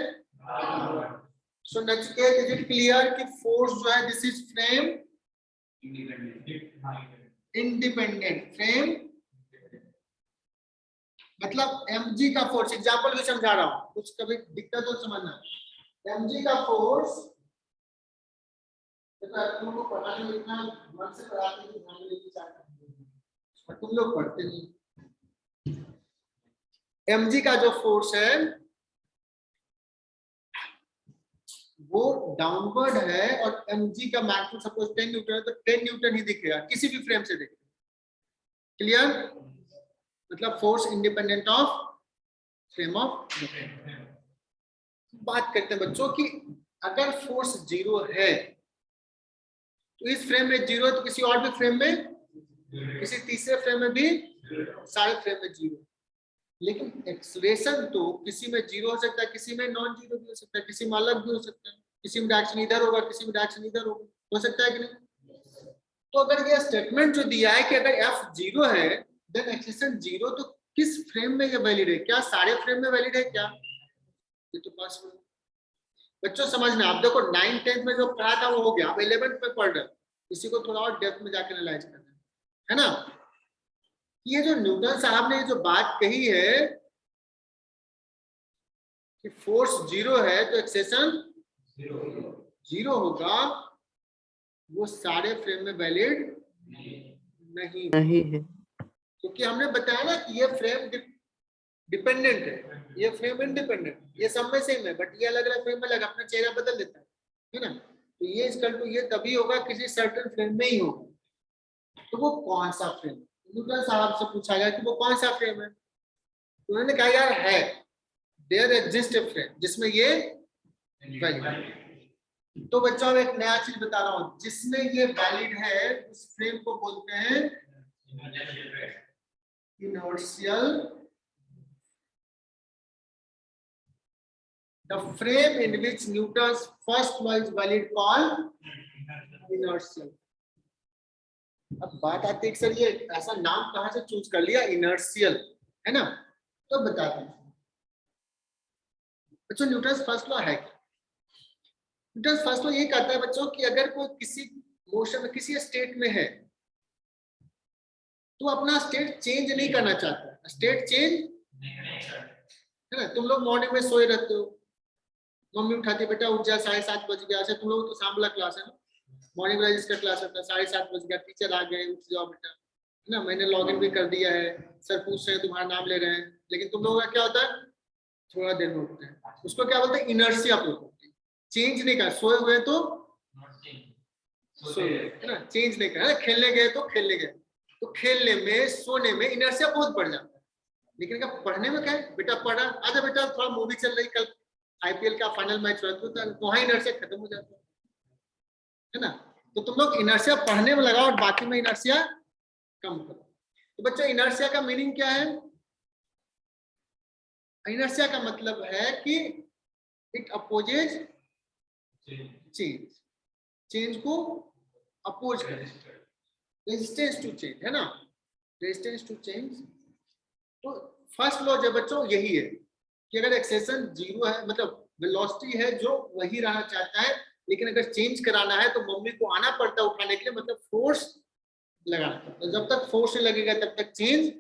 सो नचिकेत, इज इट क्लियर कि फोर्स जो है this is frame independent. Frame मतलब mg का फोर्स, एग्जांपल भी समझा रहा हूं, कुछ कभी दिक्कत हो समझना। mg का फोर्स, तुम लोग पढ़ाने में इतना मन से पढ़ाते हैं, ध्यान में लेके चाहते हैं, तुम लोग पढ़ते नहीं। mg का जो फोर्स है वो डाउनवर्ड है, और mg का मैग्नीट्यूड सपोज 10 न्यूटन है, तो 10 न्यूटन ही दिखेगा किसी भी फ्रेम से देखें। क्लियर? मतलब force independent of frame of. बात करते हैं बच्चों कि अगर फोर्स 0 है तो इस फ्रेम में 0 है, तो किसी और भी फ्रेम में, किसी तीसरे फ्रेम में भी, सारे फ्रेम में 0। लेकिन एक्सेलरेशन तो किसी में 0 हो सकता है, किसी में नॉन 0 भी हो सकता है, किसी में अलग भी हो सकता है, किसी में डायरेक्शन इधर होगा, किसी में डायरेक्शन इधर होगा, हो सकता है कि नहीं? तो अगर ये स्टेटमेंट जो दिया है कि अगर f 0 है देन एक्सेलरेशन 0, तो किस फ्रेम में ये वैलिड है? क्या सारे फ्रेम में वैलिड है क्या? ये तो पॉसिबल। बच्चों समझना, आप देखो 9th 10th में जो पढ़ा था वो हो गया, अब 11th में पढ़ रहे हैं, इसी को थोड़ा और डेप्थ में जाकर एनालाइज करना है ना। ये जो न्यूटन साहब ने जो बात कही है कि फोर्स 0 है तो एक्सेलरेशन 0 होगा, वो सारे फ्रेम में वैलिड नहीं है, क्योंकि हमने बताया ना कि ये फ्रेम डिपेंडेंट है, ये फ्रेम इंडिपेंडेंट, ये सब में सेम है, बट ये अलग अलग फ्रेम में लगा अपना चेहरा बदल देता है ना। तो ये इक्वल टू ये तभी होगा किसी सर्टेन फ्रेम में ही होगा। तो वो कौन सा फ्रेम? न्यूटन साहब से पूछा गया कि वो कौन सा फ्रेम है, तो उन्होंने कहा यार है, देयर एग्जिस्ट ए फ्रेम जिसमें ये वैलिड। तो बच्चों मैं एक नया चीज बता रहा हूँ, जिसमें ये वैलिड है उस फ्रेम को बोलते हैं inertial, the frame in which Newton's first law is valid called inertial. अब बात आती है सर ये ऐसा नाम कहां से चूज कर लिया, इनर्शियल, है ना? तो बताते हैं बच्चों न्यूटन्स फर्स्ट लॉ है क्या? न्यूटन्स फर्स्ट लॉ ये कहता है बच्चों कि अगर कोई किसी मोशन में किसी स्टेट में है तो अपना स्टेट चेंज नहीं करना चाहता, स्टेट चेंज है ना? तुम लोग मॉर्निंग में सोए रहते हो, मम्मी उठाती बेटा उठ जा 7:30 बज गया, तुम लोग तो शाम वाला क्लास है ना, मॉर्निंग वाला जिसका क्लास होता है 7:30 बज गया, टीचर आ गए उठ जाओ बेटा, है ना? मैंने लॉगिन भी कर दिया है, सर पूछ रहे हैं तुम्हारा नाम ले रहे हैं, लेकिन तुम लोगों का क्या होता है थोड़ा देर में उठते हैं, उसको क्या बोलते हैं इनर्शिया प्रॉपर्टी, चेंज नहीं कर, सोए हुए तो सोए है ना, चेंज नहीं कर, खेलने गए तो खेलने गए, तो खेलने में सोने में इनर्शिया बहुत बढ़ जाता है, लेकिन क्या पढ़ने में क्या है बेटा पढ़ा, आजा बेटा थोड़ा मूवी चल रही, कल आईपीएल का फाइनल मैच हुआ तो वहां इनर्शिया खत्म हो जाता है ना? तो तुम लोग इनर्शिया पढ़ने में लगाओ और बाकी में इनर्शिया कम करो। तो बच्चों इनर्शिया का मीनिंग क्या है? इनर्शिया का मतलब है कि इट अपोजेज चेंज, चेंज को अपोज करे, रेजिस्टेंस टू चेंज, है ना? Resistance to change. तो फर्स्ट लॉ जो बच्चों यही है कि अगर एक्सेलेरेशन 0 है, मतलब वेलोसिटी है जो वही रहना चाहता है, लेकिन अगर चेंज कराना है तो मम्मी को आना पड़ता है उठाने के लिए, मतलब फोर्स लगाना पड़ता है, जब तक फोर्स नहीं लगेगा तब तक चेंज।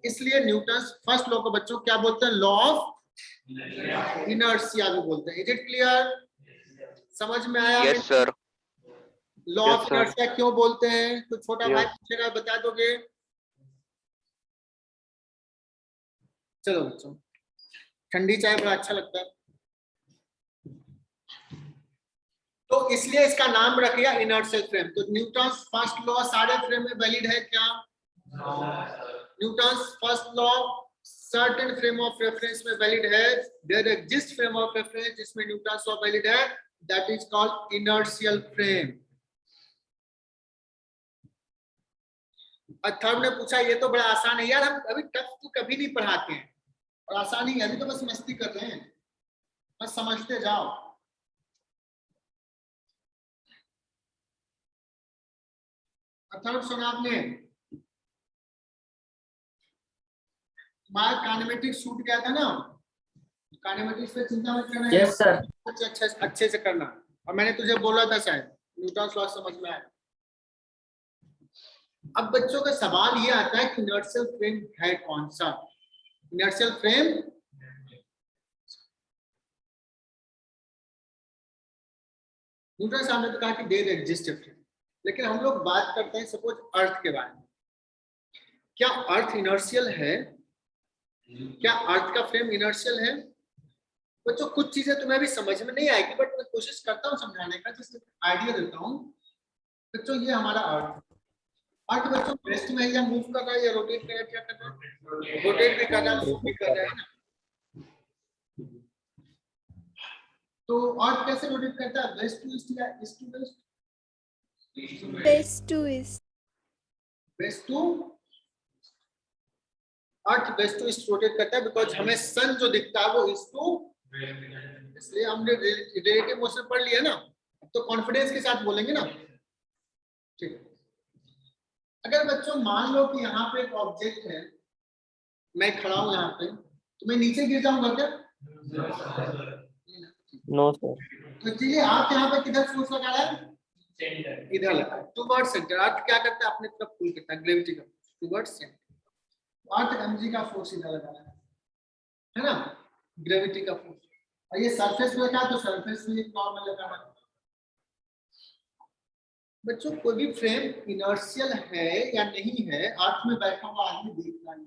इसलिए न्यूटन्स फर्स्ट लॉ को बच्चों क्या बोलते हैं? लॉ ऑफ इनर्शिया भी बोलते हैं। Is it clear? समझ में आया? Yes sir. Law of inertia क्यों बोलते हैं? तो छोटा भाई पूछेगा बता दोगे? चलो बच्चों, ठंडी चाय बड़ा अच्छा लगता है, तो इसलिए इसका नाम रख लिया इनर्शियल फ्रेम। तो न्यूटन्स फर्स्ट लॉ सारे फ्रेम में वैलिड है क्या? Newton's first law certain frame of reference में वैलिड है। There exist frame of reference जिसमें न्यूटन्स लॉ वैलिड है, that is called inertial frame. Atharv ने पूछा ये तो बड़ा आसान है यार, हम अभी टफ तो कभी नहीं पढ़ाते हैं, और आसानी है अभी तो बस मस्ती कर रहे हैं, बस समझते जाओ। अथर्व सुना आपने? तुम्हारा काइनेमेटिक्स छूट गया था ना, काइनेमेटिक्स पे चिंता मत करना। Yes sir. अच्छे से करना, और मैंने तुझे बोला था शायद न्यूटन्स लॉ समझ में आया। अब बच्चों का सवाल ये आता है कि इनर्शियल फ्रेम है कौन सा? इनर्शियल फ्रेम न्यूटन साहब ने तो कहा कि देयर एग्जिस्ट फ्रेम, लेकिन हम लोग बात करते हैं सपोज अर्थ के बारे में। क्या अर्थ इनर्शियल है? क्या अर्थ का फ्रेम इनर्शियल है? बच्चों कुछ चीजें तुम्हें भी समझ में नहीं आएगी, बट मैं कोशिश करता हूँ समझाने का, जिससे आइडिया देता हूँ। बच्चों ये हमारा अर्थ, अर्थ बच्चों रेस्ट में है या मूव कर रहा है या रोटेट कर रहा है? क्या कर रहा है? रोटेट भी कर रहा है, मूव भी कर रहा है ना। तो अर्थ कैसे रोटेट करता है? वेस्ट टू ईस्ट या east to west? West to east. West to, earth west to east rotate करता है बिकॉज हमें सन जो दिखता है वो ईस्ट टू, इसलिए हमने रिलेटिव मोशन पढ़ लिया ना, अब तो कॉन्फिडेंस के साथ बोलेंगे ना। ठीक, अगर बच्चों मान लो कि यहाँ पे एक ऑब्जेक्ट है, मैं खड़ा हूं यहाँ पे, तो मैं नीचे गिर जाऊंगा क्या? No sir. तो चलिए आप यहाँ पे किधर फोर्स लगा रहा है? इधर लगा है, टुवर्ड्स सेंटर। अर्थ क्या करता है? अपने तरफ पुल करता है, ग्रेविटी का, टुवर्ड्स सेंटर। अर्थ mg का फोर्स इधर लगा है ना, ग्रेविटी का फोर्स, और ये सरफेस में लगा तो सरफेस में एक नॉर्मल लगा है। बच्चों कोई भी फ्रेम इनर्शियल है या नहीं है, अर्थ में बैठा हुआ आदमी देख रहा है।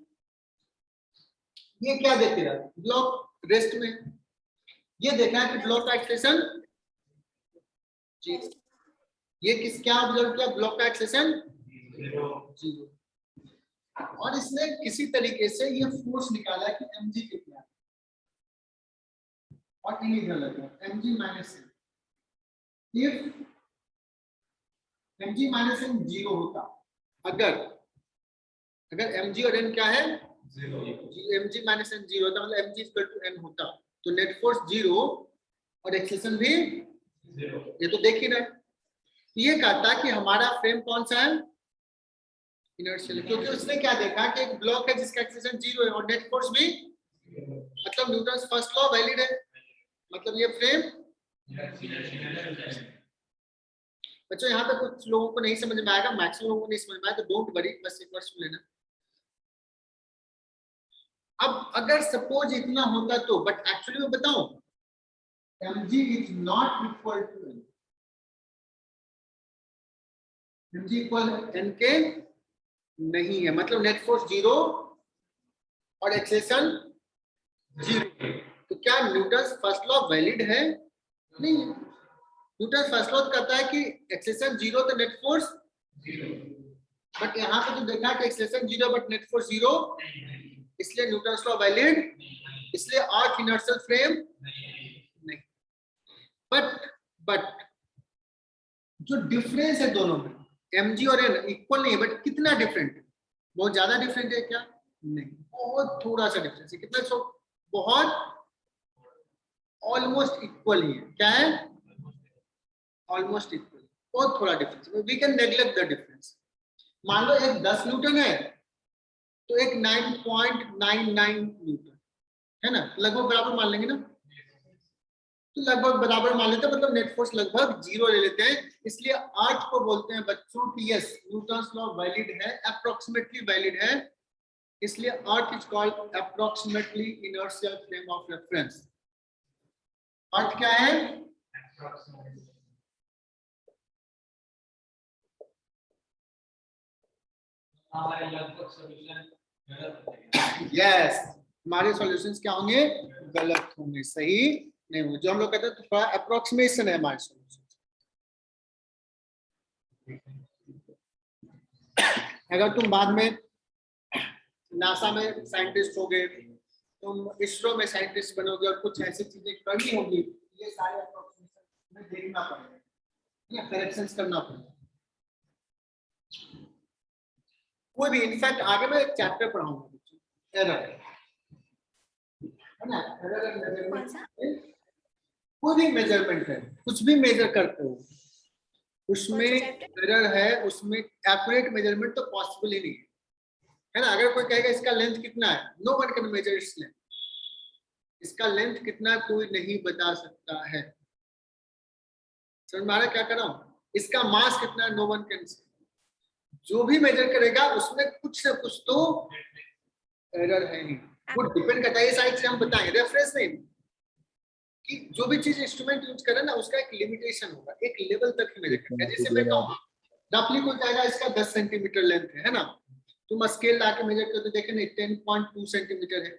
ये क्या देख रहा है? ब्लॉक रेस्ट में, ये देखा है कि ब्लॉक का एक्सेलेरेशन जी, ये किस क्या ऑब्जर्व किया? ब्लॉक का एक्सेलेरेशन 0, और इसने किसी तरीके से ये फोर्स निकाला कि mg कितना है, और इधर लगा mg minus n। If mg minus n 0 होता, अगर अगर mg और n क्या है, mg माइनस n 0 होता, मतलब mg इक्वल टू n होता, तो नेट फोर्स 0 और एक्सेलरेशन भी 0, ये तो देख ही रहे। ये कहता है कि हमारा फ्रेम कौन सा है, इनर्शियल, क्योंकि उसने क्या देखा कि एक ब्लॉक है जिसका एक्सेलरेशन 0 है और नेट फोर्स भी, मतलब न्यूटन फर्स्ट लॉ वैलिड है, मतलब ये फ्रेम। बच्चों यहाँ पे कुछ लोगों को नहीं समझ में आएगा, मैक्सिमम लोगों को नहीं समझ में आया, तो डोंट वरी, बस एक बार सुन लेना। अब अगर सपोज इतना होता तो, बट एक्चुअली मैं बताऊं, mg is not equal to n, mg equal n के नहीं है, मतलब नेट फोर्स 0 और एक्सेलरेशन 0, तो क्या न्यूटन फर्स्ट लॉ वैलिड है? नहीं। न्यूटन फर्स्ट लॉ कहता है कि एक्सेलरेशन 0 तो नेट फोर्स 0, बट यहाँ पे तो देखा कि एक्सेलरेशन 0 बट नेट फोर्स 0, इसलिए न्यूटन लॉ वैलिड, इसलिए अर्थ इनर्शियल फ्रेम नहीं। बट जो डिफरेंस है दोनों में, mg और n इक्वल नहीं है, बट कितना डिफरेंट है? बहुत ज्यादा डिफरेंट है क्या? नहीं, बहुत थोड़ा सा डिफरेंस है। कितना? सो बहुत ऑलमोस्ट इक्वल ही है। क्या है? ऑलमोस्ट इक्वल, बहुत थोड़ा difference. We can neglect the difference. मान लो एक 10 न्यूटन है तो एक 9.99 न्यूटन है ना, लगभग बराबर मान लेंगे ना, तो लगभग बराबर मान लेते हैं, मतलब नेट फोर्स लगभग 0 ले लेते हैं। इसलिए अर्थ को बोलते हैं बच्चों कि यस, न्यूटन लॉ वैलिड है, अप्रोक्सीमेटली वैलिड है, इसलिए earth is called approximately inertial frame of reference. Earth क्या है? यस, हमारे सॉल्यूशंस क्या होंगे? गलत होंगे, सही नहीं होंगे। जो हम लोग कहते हैं तो थोड़ा अप्रोक्सीमेशन है हमारे सॉल्यूशन। अगर तुम बाद में नासा में साइंटिस्ट होगे, तुम इसरो में साइंटिस्ट बनोगे और कुछ ऐसी चीजें करनी होगी, ये सारे अप्रोक्सीमेशन में देखना पड़ेगा या करेक्शंस करना पड़ेगा। कोई भी, इनफैक्ट आगे मैं एक चैप्टर पढ़ाऊंगा एरर, है ना, एरर एंड मेजरमेंट। कोई भी मेजरमेंट है, कुछ भी मेजर करते हो, उसमें एरर है, उसमें एक्यूरेट मेजरमेंट तो पॉसिबल ही नहीं है ना। अगर कोई कहेगा इसका लेंथ कितना है, no one can measure its length, इसका लेंथ कितना कोई नहीं बता सकता है। समझ में आ रहा है क्या कर रहा हूं? इसका मास कितना है, नो वन कैन से। जो भी मेजर करेगा उसमें कुछ ना कुछ तो एरर है ही, वो डिपेंड करता है। ये सारी चीजें हम बताएंगे, रेफरेंस नहीं, कि जो भी चीज इंस्ट्रूमेंट यूज करे ना उसका एक लिमिटेशन होगा, एक लेवल तक ही मेजर करता है। जैसे मैं कहूँ रफली कोई कहेगा इसका 10 सेंटीमीटर लेंथ है ना, तुम स्केल ला के मेजर करते देखे नहीं 10.2 सेंटीमीटर है।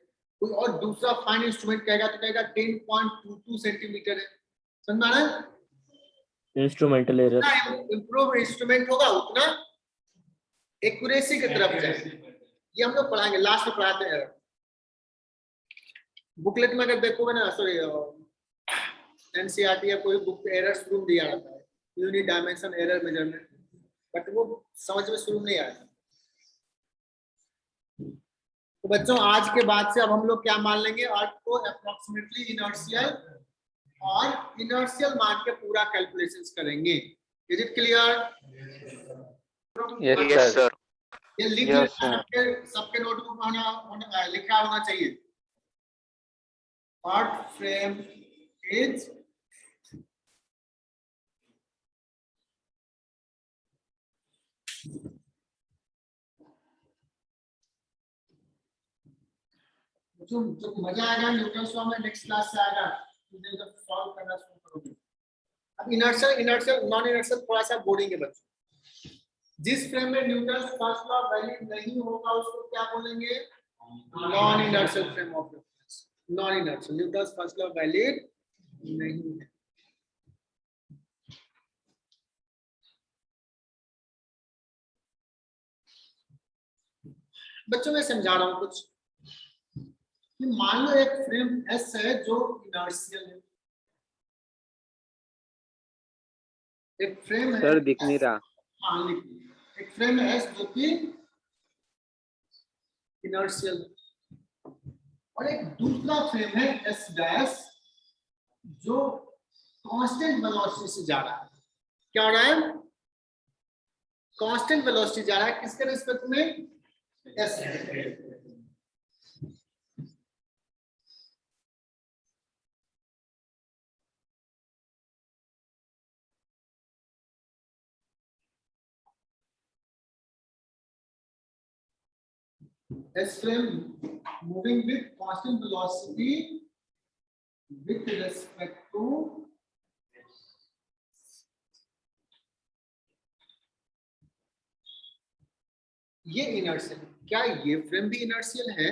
कोई और दूसरा फाइन इंस्ट्रूमेंट कहेगा तो कहेगा 10.22 सेंटीमीटर है। समझ में आ रहा है? इंस्ट्रूमेंटल एरर, इम्प्रूव इंस्ट्रूमेंट होगा उतना एक्यूरेसी की तरफ जाए। ये हम लोग पढ़ाएंगे, लास्ट में पढ़ाते हैं। बुकलेट में अगर देखोगे ना, सॉरी एनसीईआरटी या कोई बुक पे एरर शुरू दिया रहता है, unit dimension error measurement, but वो समझ में शुरू नहीं आया। तो बच्चों आज के बाद से अब हम लोग क्या मान लेंगे, अर्थ को अप्रोक्सीमेटली इनर्शियल, और इनर्शियल मान के पूरा कैलकुलेशंस करेंगे। Is it clear? Yes sir. ये लिख Yes, सबके नोटबुक में लिखा होना चाहिए। अर्थ फ्रेम इज जो मजा आएगा न्यूटन लॉ में नेक्स्ट क्लास से आएगा, जब सॉल्व करना शुरू करोगे। अब इनर्शियल नॉन इनर्शियल थोड़ा सा बोरिंग है बच्चों। जिस फ्रेम में न्यूटन फर्स्ट लॉ वैलिड नहीं होगा उसको क्या बोलेंगे? Non inertial frame of reference. Non inertial, Newton first law valid नहीं है। बच्चों मैं समझा रहा हूं कुछ, कि मान लो एक फ्रेम एस है जो इनर्शियल है, एक फ्रेम है सर दिख नहीं रहा। हाँ, एक फ्रेम है एस जो कि इनर्शियल, और एक दूसरा फ्रेम है एस डैश जो कांस्टेंट वेलोसिटी से जा रहा है। क्या हो रहा है? कांस्टेंट वेलोसिटी जा रहा है, किसके रिस्पेक्ट में? S. S frame moving with constant velocity with respect to ये इनर्शियल। क्या ये फ्रेम भी इनर्शियल है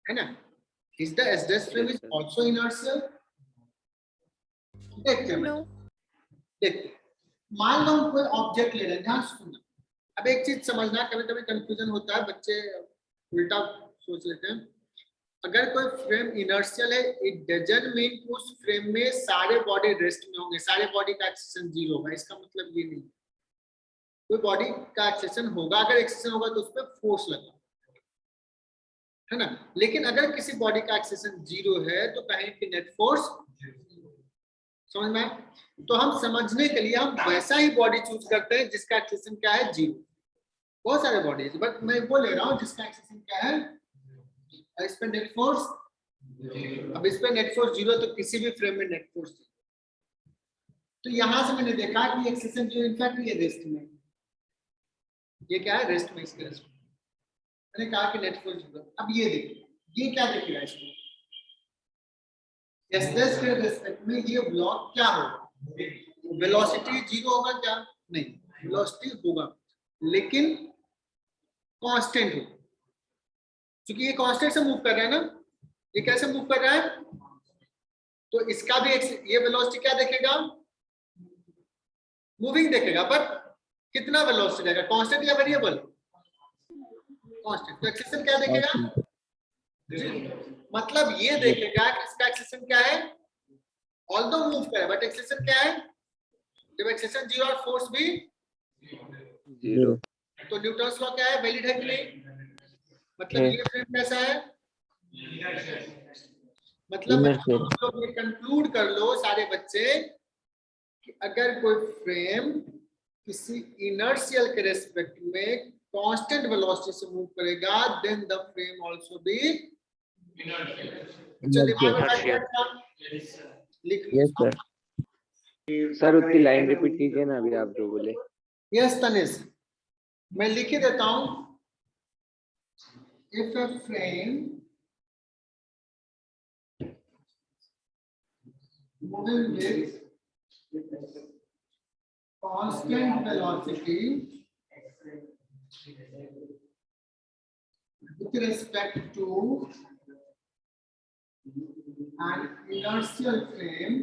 ना? Is the S dash frame is also inertial? देखते हैं, No. देखते। मान लो हम कोई ऑब्जेक्ट ले रहे हैं, ध्यान से सुनना। अब एक चीज समझना, कभी कभी कंफ्यूजन होता है, बच्चे उल्टा सोच लेते हैं। अगर कोई फ्रेम इनर्शियल है, इट डजंट मीन उस फ्रेम में सारे बॉडी रेस्ट में होंगे, सारे बॉडी का एक्सेशन 0 होगा। इसका मतलब ये नहीं, कोई बॉडी का एक्सेशन होगा। अगर एक्सेशन होगा तो उस पर फोर्स लगा, है ना। लेकिन अगर किसी बॉडी का एक्सेशन 0 है तो कहें कि नेट फोर्स, समझ में आए? तो हम समझने के लिए हम वैसा ही बॉडी चूज करते हैं जिसका एक्सेशन क्या है? 0। बहुत सारे बॉडी है, बट मैं वो ले रहा हूं जिसका एक्सेशन क्या है? इस पे नेट फोर्स। अब इस पे नेट फोर्स 0 तो किसी भी फ्रेम में नेट फोर्स 0। तो यहां से मैंने देखा कि एक्सेशन 0 इनफैक्ट ये रेस्ट में, ये क्या है? रेस्ट में, इसके रेस्ट में। मैंने कहा कि नेट फोर्स 0। अब ये देखिए, ये क्या दिखेगा इसमें? एस डैश के रिस्पेक्ट में ये ब्लॉक क्या होगा? वेलोसिटी 0 होगा क्या? नहीं, वेलोसिटी होगा लेकिन कांस्टेंट होगा, क्योंकि ये कांस्टेंट से मूव कर रहा है ना। ये कैसे मूव कर रहा है? तो इसका भी ये वेलोसिटी क्या देखेगा? मूविंग देखेगा, बट कितना वेलोसिटी देगा? कांस्टेंट या वेरिएबल? कांस्टेंट। तो एक्सेशन क्या देखेगा? मतलब ये देखेगा कि इसका एक्सेशन क्या है? ऑल्दो मूव करे, बट एक्सेशन क्या है? जब एक्सेशन 0 और फोर्स भी 0, तो न्यूटन्स लॉ क्या है? वैलिड है कि नहीं? मतलब ये फ्रेम कैसा है? मतलब Inertial. लोग ये कंक्लूड कर लो सारे बच्चे कि अगर कोई फ्रेम किसी इनर्शियल के रेस्पेक्ट में कांस्टेंट वेलोसिटी से मूव करेगा, then the frame also be लिख लो। Yes, sir. सर उतनी लाइन रिपीट कीजिए ना अभी आप जो बोले। यस तनिष, मैं लिख ही देता हूं। If a frame moving with constant velocity with respect to an inertial frame,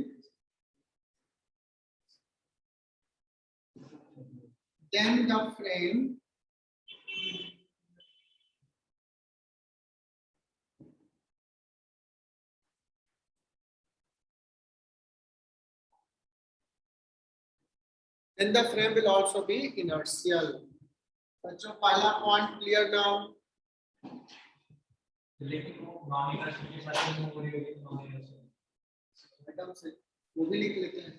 then the frame will also be inertial. बच्चों पहला पॉइंट क्लियर नाउ? मैडम से वो भी लिख लेते हैं।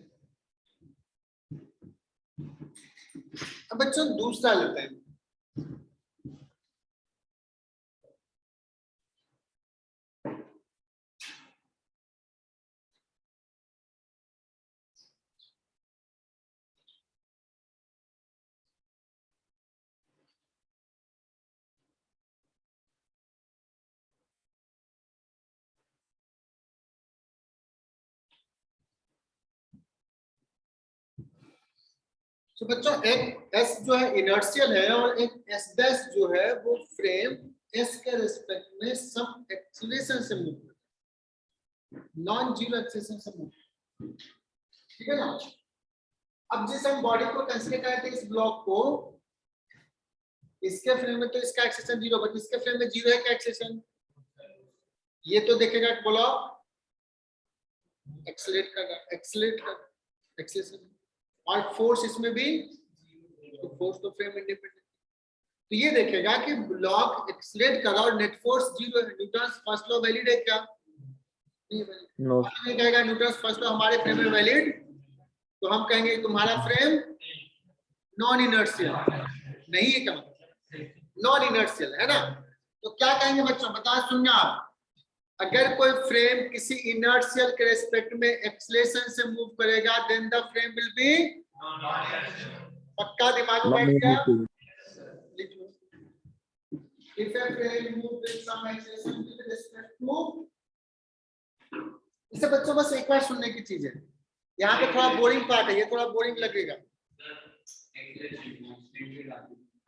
अब बच्चों दूसरा लेते हैं। तो बच्चों एक S जो है इनर्शियल है और एक S डैश जो है वो फ्रेम S के रिस्पेक्ट में सम एक्सीलरेशन से मूव करता है, नॉन जीरो एक्सीलरेशन से मूव, ठीक है ना। अब जिस हम बॉडी को कंसीडर करते हैं इस ब्लॉक को, इसके फ्रेम में तो इसका एक्सीलरेशन 0, बट इसके फ्रेम में 0 है क्या एक्सीलरेशन? ये तो देखेगा ब्लॉक एक्सीलरेट कर एक्सीलरेशन, और फोर्स इसमें भी, तो फोर्स तो फ्रेम इंडिपेंडेंट। तो ये देखेगा कि ब्लॉक एक्सलेट करा और नेट फोर्स 0 है। न्यूटन फर्स्ट लॉ वैलिड है क्या? नहीं वैलिड। No. ये कहेगा न्यूटन फर्स्ट लॉ हमारे फ्रेम में वैलिड, तो हम कहेंगे तुम्हारा फ्रेम नॉन इनर्शियल नहीं है, क्या नॉन इनर्शियल है ना। तो क्या कहेंगे बच्चों, बता सुनना आप, अगर कोई फ्रेम किसी इनर्शियल के रिस्पेक्ट में एक्सेलरेशन से मूव करेगा then the frame will be पक्का दिमाग में बैठ गया। लिखो, if a frame move with some acceleration with respect to, इसे बच्चों बस एक बार सुनने की चीज है, यहाँ पे थोड़ा बोरिंग पार्ट है, ये थोड़ा बोरिंग लगेगा।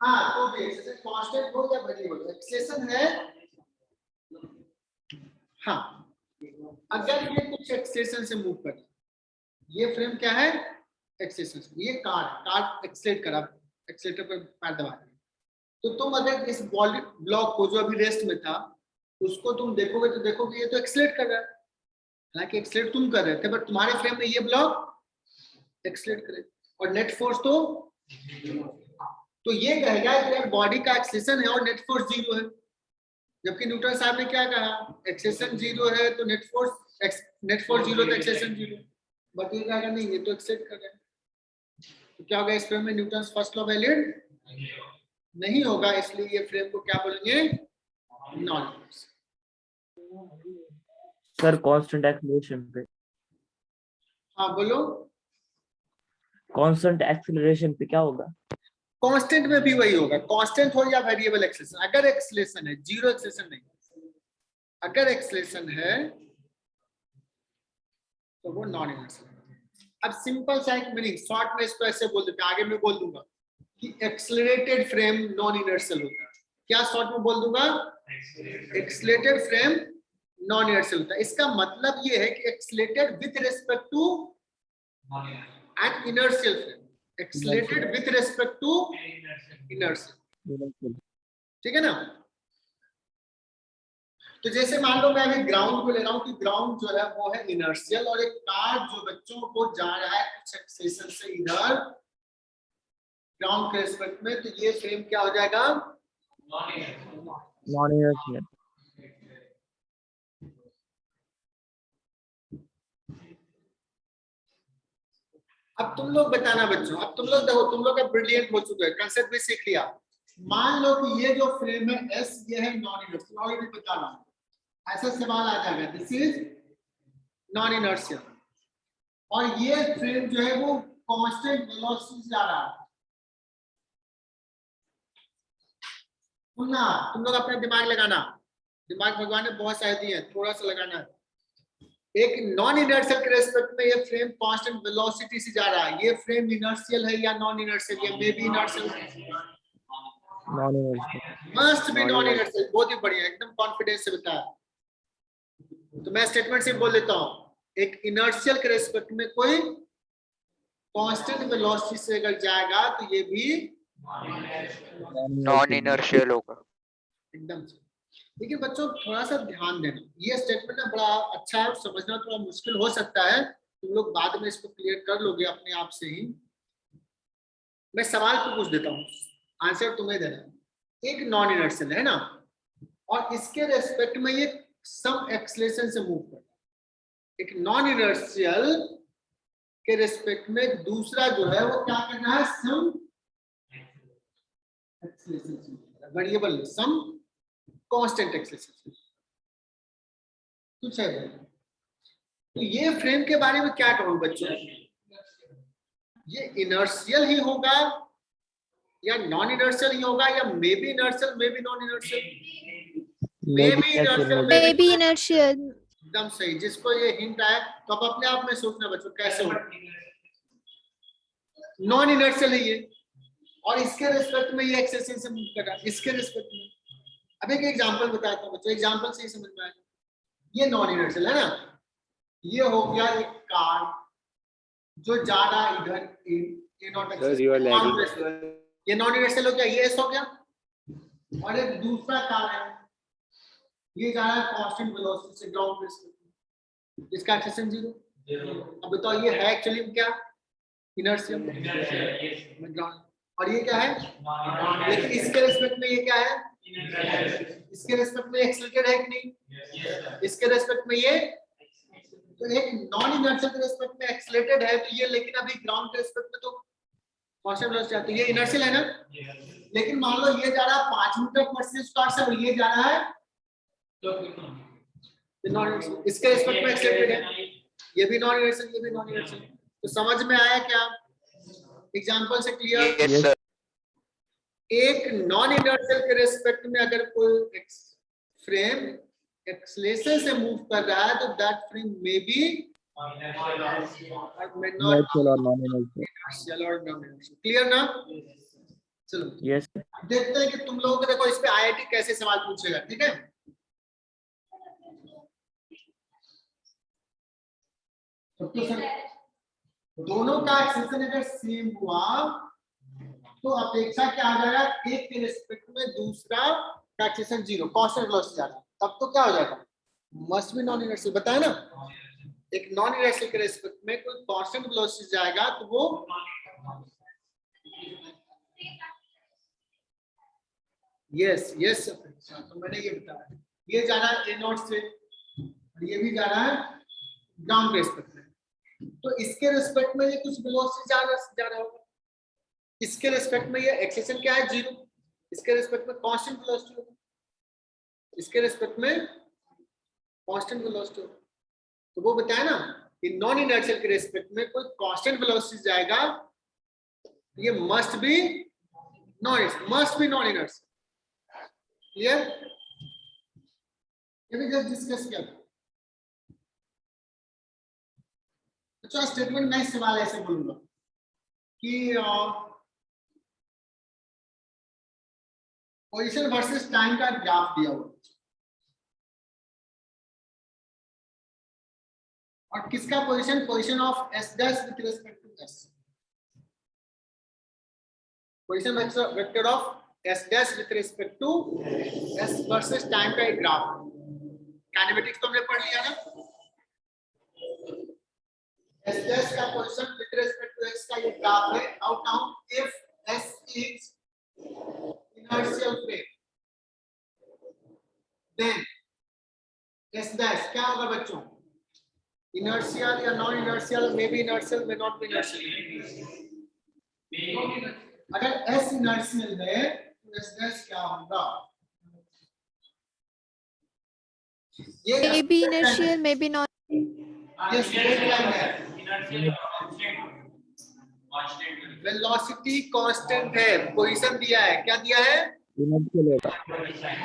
हाँ तो भी एक्सेलरेशन कांस्टेंट हो या वेरिएबल, एक्सेलरेशन है। हाँ अगर ये कुछ एक्सेलरेशन से मूव करे, ये फ्रेम क्या है एक्सेलरेशन से, ये कार एक्सेलरेट करा, एक्सेलरेटर पर पैर दबा दिया, तो तुम अगर इस ब्लॉक को जो अभी रेस्ट में था उसको तुम देखोगे तो देखोगे ये तो एक्सेलरेट कर रहा है, हालांकि एक्सेलरेट तुम कर रहे थे बट तुम्हारे फ्रेम में ये ब्लॉक एक्सेलरेट करे, और नेट फोर्स तो ये कहेगा कि बॉडी का एक्सेलरेशन है और नेट फोर्स 0 है, जबकि न्यूटन साहब ने क्या कहा, एक्सेलरेशन 0 है तो नेट फोर्स 0 तो एक्सेलरेशन 0, बट ये कहेगा नहीं ये तो एक्सेलरेट कर रहा है। तो क्या होगा, इस फ्रेम में न्यूटन फर्स्ट लॉ वैलिड नहीं होगा, इसलिए ये फ्रेम को क्या बोलेंगे, नॉन। सर कांस्टेंट एक्सेलरेशन पे, हाँ बोलो, कांस्टेंट एक्सेलरेशन पे क्या होगा? कांस्टेंट में भी वही होगा, कांस्टेंट हो या वेरिएबल एक्सेलरेशन। अगर एक्सेलरेशन है, जीरो एक्सेलरेशन नहीं, अगर एक्सेलरेशन है तो वो नॉन इनर्शियल। अब सिंपल सा एक मीनिंग शॉर्ट में इसको ऐसे बोल देते हैं, आगे मैं बोल दूंगा कि एक्सेलरेटेड फ्रेम नॉन इनर्शियल होता है। क्या शॉर्ट में बोल दूंगा, एक्सेलरेटेड फ्रेम नॉन इनर्शियल होता है। इसका मतलब ये है कि accelerated with respect to an inertial frame, accelerated with respect to inertial, ठीक है ना। तो जैसे मान लो मैं अभी ग्राउंड को ले रहा हूँ कि ग्राउंड जो है वो है इनर्शियल, और एक कार जो बच्चों को जा रहा है कुछ एक्सेलरेशन से इधर ग्राउंड के रिस्पेक्ट में, तो ये फ्रेम क्या हो जाएगा, नॉन इनर्शियल। अब तुम लोग बताना बच्चों, अब तुम लोग देखो, तुम लोग का ब्रिलियंट हो चुके हैं, कंसेप्ट भी सीख लिया। मान लो कि ये जो फ्रेम है एस, ये है नॉन इनर्शियल, ऑलरेडी बता रहा हूं, ऐसा सवाल आ जाएगा, दिस इज नॉन इनर्शियल, और ये फ्रेम जो है वो कांस्टेंट वेलोसिटी से जा रहा है। सुनना, तुम लोग अपना दिमाग लगाना, दिमाग भगवान ने बहुत सारे दिए हैं, थोड़ा सा लगाना है। एक नॉन इनर्शियल के रेस्पेक्ट में ये फ्रेम कांस्टेंट वेलोसिटी से जा रहा है, ये फ्रेम इनर्शियल है या नॉन इनर्शियल, ये may be inertial, non inertial, must be non inertial. बहुत ही बढ़िया, एकदम कॉन्फिडेंस से बताया। तो मैं स्टेटमेंट से बोल देता हूं, एक इनर्शियल के रेस्पेक्ट में कोई कांस्टेंट वेलोसिटी से अगर जाएगा तो ये भी नॉन इनर्शियल होगा। एकदम से। लेकिन बच्चों थोड़ा सा ध्यान देना, ये स्टेटमेंट ना बड़ा अच्छा है और समझना थोड़ा मुश्किल हो सकता है, तुम लोग बाद में इसको क्लियर कर लोगे अपने आप से ही। मैं सवाल को पूछ देता हूँ, आंसर तुम्हें देना है। एक नॉन इनर्शियल है ना, और इसके रेस्पेक्ट में ये सम एक्सेलरेशन से मूव कर रहा है। एक नॉन इनर्शियल के रेस्पेक्ट में दूसरा जो है वो क्या करना है, सम एक्सेलरेशन से, वेरिएबल सम कांस्टेंट एक्सेलरेशन कुछ है। तो ये फ्रेम के बारे में क्या कहूं बच्चों, ये इनर्शियल ही होगा या नॉन इनर्शियल ही होगा, या may be inertial may be non inertial, may be inertial may be inertial. एकदम सही। जिसको ये हिंट आया तो अब अपने आप में सोचना बच्चों कैसे हो, नॉन इनर्शियल है ये, और इसके रिस्पेक्ट में ये एक्सेलरेशन से मूव कर रहा है, इसके रिस्पेक्ट में। अब एक एग्जांपल बताता हूं बच्चों, एग्जांपल से ही समझ में आएगा। ये नॉन इनर्शियल है ना, ये हो गया एक कार जो जा रहा है इधर, ये नॉन इनर्शियल हो गया, ये एस हो गया। और एक दूसरा कार है, ये जा रहा है कांस्टेंट वेलोसिटी से ग्राउंड पे, इसका एक्सेलरेशन 0। अब बताओ ये है एक्चुअली क्या, इनर्शियल। और ये क्या है, लेकिन इसके रिस्पेक्ट में ये क्या है, इसके रिस्पेक्ट में एक्सीलरेटेड है कि नहीं, इसके रिस्पेक्ट में ये, तो एक नॉन इनर्शियल के रिस्पेक्ट में एक्सीलरेटेड है तो ये, लेकिन अभी ग्राउंड के रिस्पेक्ट में तो कांस्टेंट वेलोसिटी आती है, ये इनर्शियल है ना। लेकिन मान लो ये जा रहा है 5 मीटर पर सेकंड से, ये जा रहा है नॉन इनर्शियल, इसके रिस्पेक्ट में एक्सीलरेटेड है, ये भी नॉन इनर्शियल, ये भी नॉन इनर्शियल। तो समझ में आया क्या, एग्जांपल से क्लियर। Yes sir. एक नॉन इनर्शियल के रिस्पेक्ट में अगर कोई फ्रेम एक्सीलरेशन से मूव कर रहा है तो that frame may be Inertial or non-inertial. Inertial और नॉन इनर्शियल। क्लियर ना। चलो Yes. देखते हैं कि तुम लोगों को, देखो इस पे आईआईटी कैसे सवाल पूछेगा, ठीक है। तो सर दोनों का एक्सेशन अगर सेम हुआ तो अपेक्षा क्या आ जाएगा, एक के रिस्पेक्ट में दूसरा का एक्सेशन 0, कांस्टेंट वेलोसिटी आ जाएगा, तब तो क्या हो जाएगा, मस्ट बी नॉन इनर्शियल, बताया ना। एक नॉन इनर्शियल के रिस्पेक्ट में कोई कांस्टेंट वेलोसिटी जाएगा तो वो यस यस, तो मैंने ये बताया, ये जा रहा है A0 से और ये भी जा रहा है ग्राउंड के रिस्पेक्ट में, तो इसके रिस्पेक्ट में ये कुछ वेलोसिटी जा रहा होगा, इसके रिस्पेक्ट में ये एक्सेशन क्या है 0, इसके रिस्पेक्ट में कांस्टेंट वेलोसिटी होगा, इसके रिस्पेक्ट में कांस्टेंट वेलोसिटी होगा। तो वो बताया ना कि नॉन इनर्शियल के रिस्पेक्ट में कोई कांस्टेंट वेलोसिटी जाएगा, ये must be non inertial. Clear, ये भी जस्ट डिस्कस किया था। अच्छा स्टेटमेंट में सवाल ऐसे बोलूंगा कि पोजीशन वर्सेस टाइम का ग्राफ दिया हुआ और किसका position of S dash with respect to S, position vector of S dash with respect to S versus time का एक ग्राफ। काइनेमेटिक्स तो हमने पढ़ लिया ना, एस डैश का position with respect to x का ये ग्राफ है। Out now if S is inertial frame, then S dash क्या होगा बच्चों, inertial या non inertial, may be inertial, may not be inertial। अगर S inertial है तो S dash क्या होगा, ये Maybe inertial, maybe not. ये स्ट्रेट लाइन है, वेलोसिटी कांस्टेंट है, पोजीशन दिया है, क्या दिया है, Inertial होगा.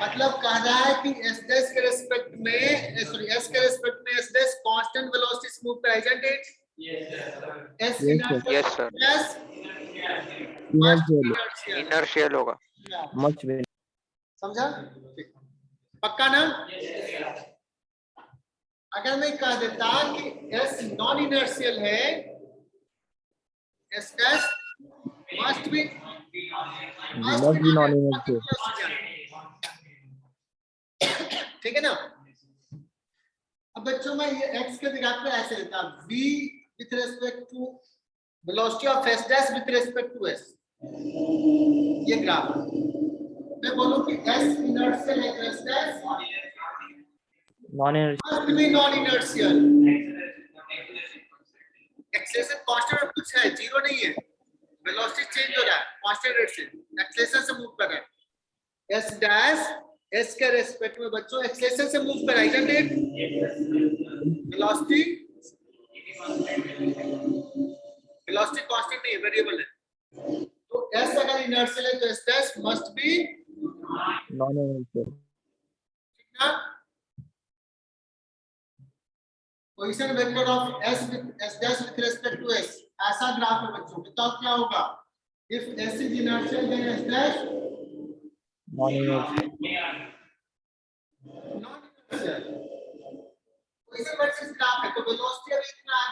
मतलब कह रहा है कि एस डैश के रिस्पेक्ट में, सॉरी एस के रिस्पेक्ट में एस डैश कांस्टेंट वेलोसिटी से मूव करेगा, isn't it? S Yes, sir. Inertial. Inertial होगा। Much better. समझा, पक्का ना। अगर मैं कह देता कि एस नॉन इनर्शियल है, S dash must be non-inertial. ठीक है ना। अब बच्चों में ये x के जगह पे ऐसे लेता v with respect to velocity of s dash with respect to s, ये ग्राफ मैं बोलूं कि s इनर्शियल है, s dash Non-inertial. must be non inertial, acceleration constant कुछ है, जीरो नहीं है, वेलोसिटी चेंज हो रहा है कांस्टेंट रेट से, एक्सेलेरेशन से मूव कर रहा है, s डैश s के रिस्पेक्ट में बच्चों एक्सेलेरेशन से मूव कर रहा है, isn't it? वेलोसिटी कांस्टेंट नहीं है, वेरिएबल है। तो s अगर इनर्शियल है तो s dash must be Non-inertial. ठीक ना। Position vector of s dash with respect to s, ऐसा ग्राफ है बच्चों, बताओ क्या होगा, if s is inertial then s dash Non-inertial. Non inertial. Position versus graph है तो वेलोसिटी अभी इतना है,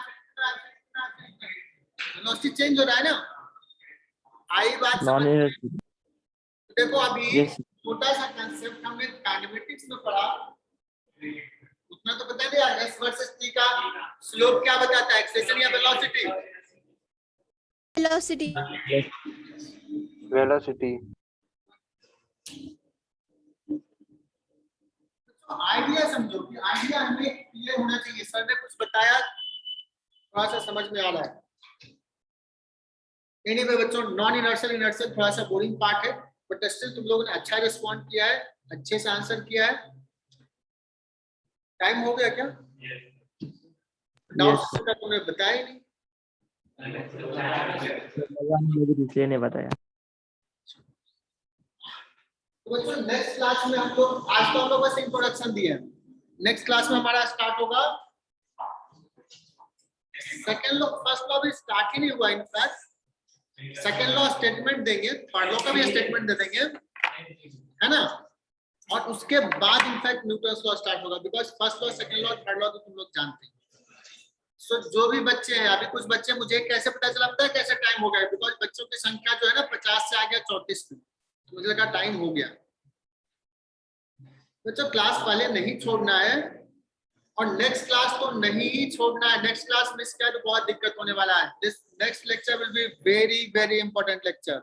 वेलोसिटी चेंज हो रहा है ना, आई बात समझ। Non-inertial. देखो अभी Yes. छोटा सा कंसेप्ट हमने काइनेमेटिक्स में पढ़ा, उतना तो पता नहीं यार, s वर्सेस t का स्लोप क्या बताता है, एक्सेलेरेशन या वेलोसिटी, Velocity. वेलोसिटी। आइडिया समझो कि आइडिया हमें क्लियर होना चाहिए। सर ने कुछ बताया, थोड़ा सा समझ में आ रहा है। एनीवे बच्चों, नॉन इनर्शियल इनर्शियल थोड़ा सा बोरिंग पार्ट है, बट स्टिल तुम लोगों ने अच्छा रिस्पॉन्ड किया है, अच्छे से आंसर किया है। टाइम हो गया क्या? डाउट्स का तुमने बताया ही नहीं। मुझे ने बताया। तो बच्चों नेक्स्ट क्लास में हम लोग, आज तो हम लोग बस इंट्रोडक्शन दिए हैं, नेक्स्ट क्लास में हमारा स्टार्ट होगा सेकेंड लॉ। फर्स्ट लॉ भी स्टार्ट ही नहीं हुआ, इनफैक्ट सेकेंड लॉ स्टेटमेंट देंगे, थर्ड लॉ का भी स्टेटमेंट दे देंगे, है ना। और उसके बाद इनफैक्ट न्यूटन्स लॉ स्टार्ट होगा, because first law second law third law तो तुम लोग जानते हैं। सो जो भी बच्चे हैं, अभी कुछ बच्चे, मुझे कैसे पता चला, पता है कैसे टाइम हो गया, बिकॉज बच्चों की संख्या जो है ना 50 से आ गया 34 पे, तो मुझे लगा टाइम हो गया। बच्चों क्लास पहले नहीं छोड़ना है, और नेक्स्ट क्लास तो नहीं ही छोड़ना है। नेक्स्ट क्लास मिस किया तो बहुत दिक्कत होने वाला है। This next lecture will be very very important lecture.